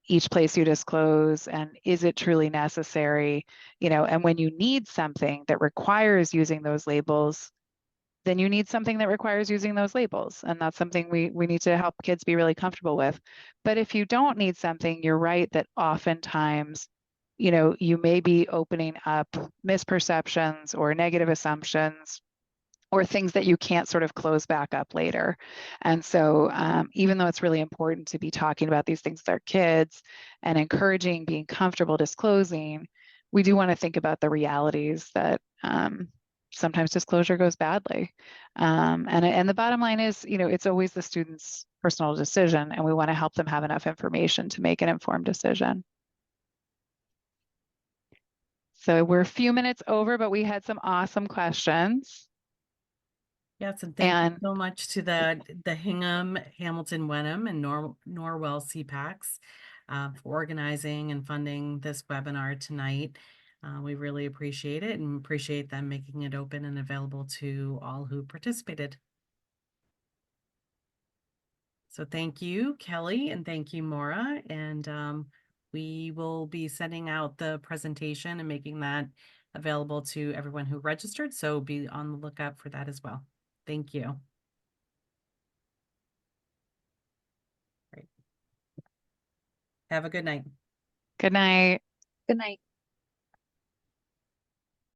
Each place you disclose, and is it truly necessary? You know, and when you need something that requires using those labels, then you need something that requires using those labels. And that's something we need to help kids be really comfortable with. But if you don't need something, you're right that oftentimes, you know, you may be opening up misperceptions or negative assumptions or things that you can't sort of close back up later. And so even though it's really important to be talking about these things with our kids and encouraging being comfortable disclosing, we do want to think about the realities that sometimes disclosure goes badly. And the bottom line is, you know, it's always the student's personal decision, and we want to help them have enough information to make an informed decision. So we're a few minutes over, but we had some awesome questions. Yes, and thank you so much to the Hingham, Hamilton, Wenham, and Norwell CPACs for organizing and funding this webinar tonight. We really appreciate it and appreciate them making it open and available to all who participated. So thank you, Kelley, and thank you, Moira. And we will be sending out the presentation and making that available to everyone who registered. So be on the lookout for that as well. Thank you. Great. Have a good night. Good night. Good night.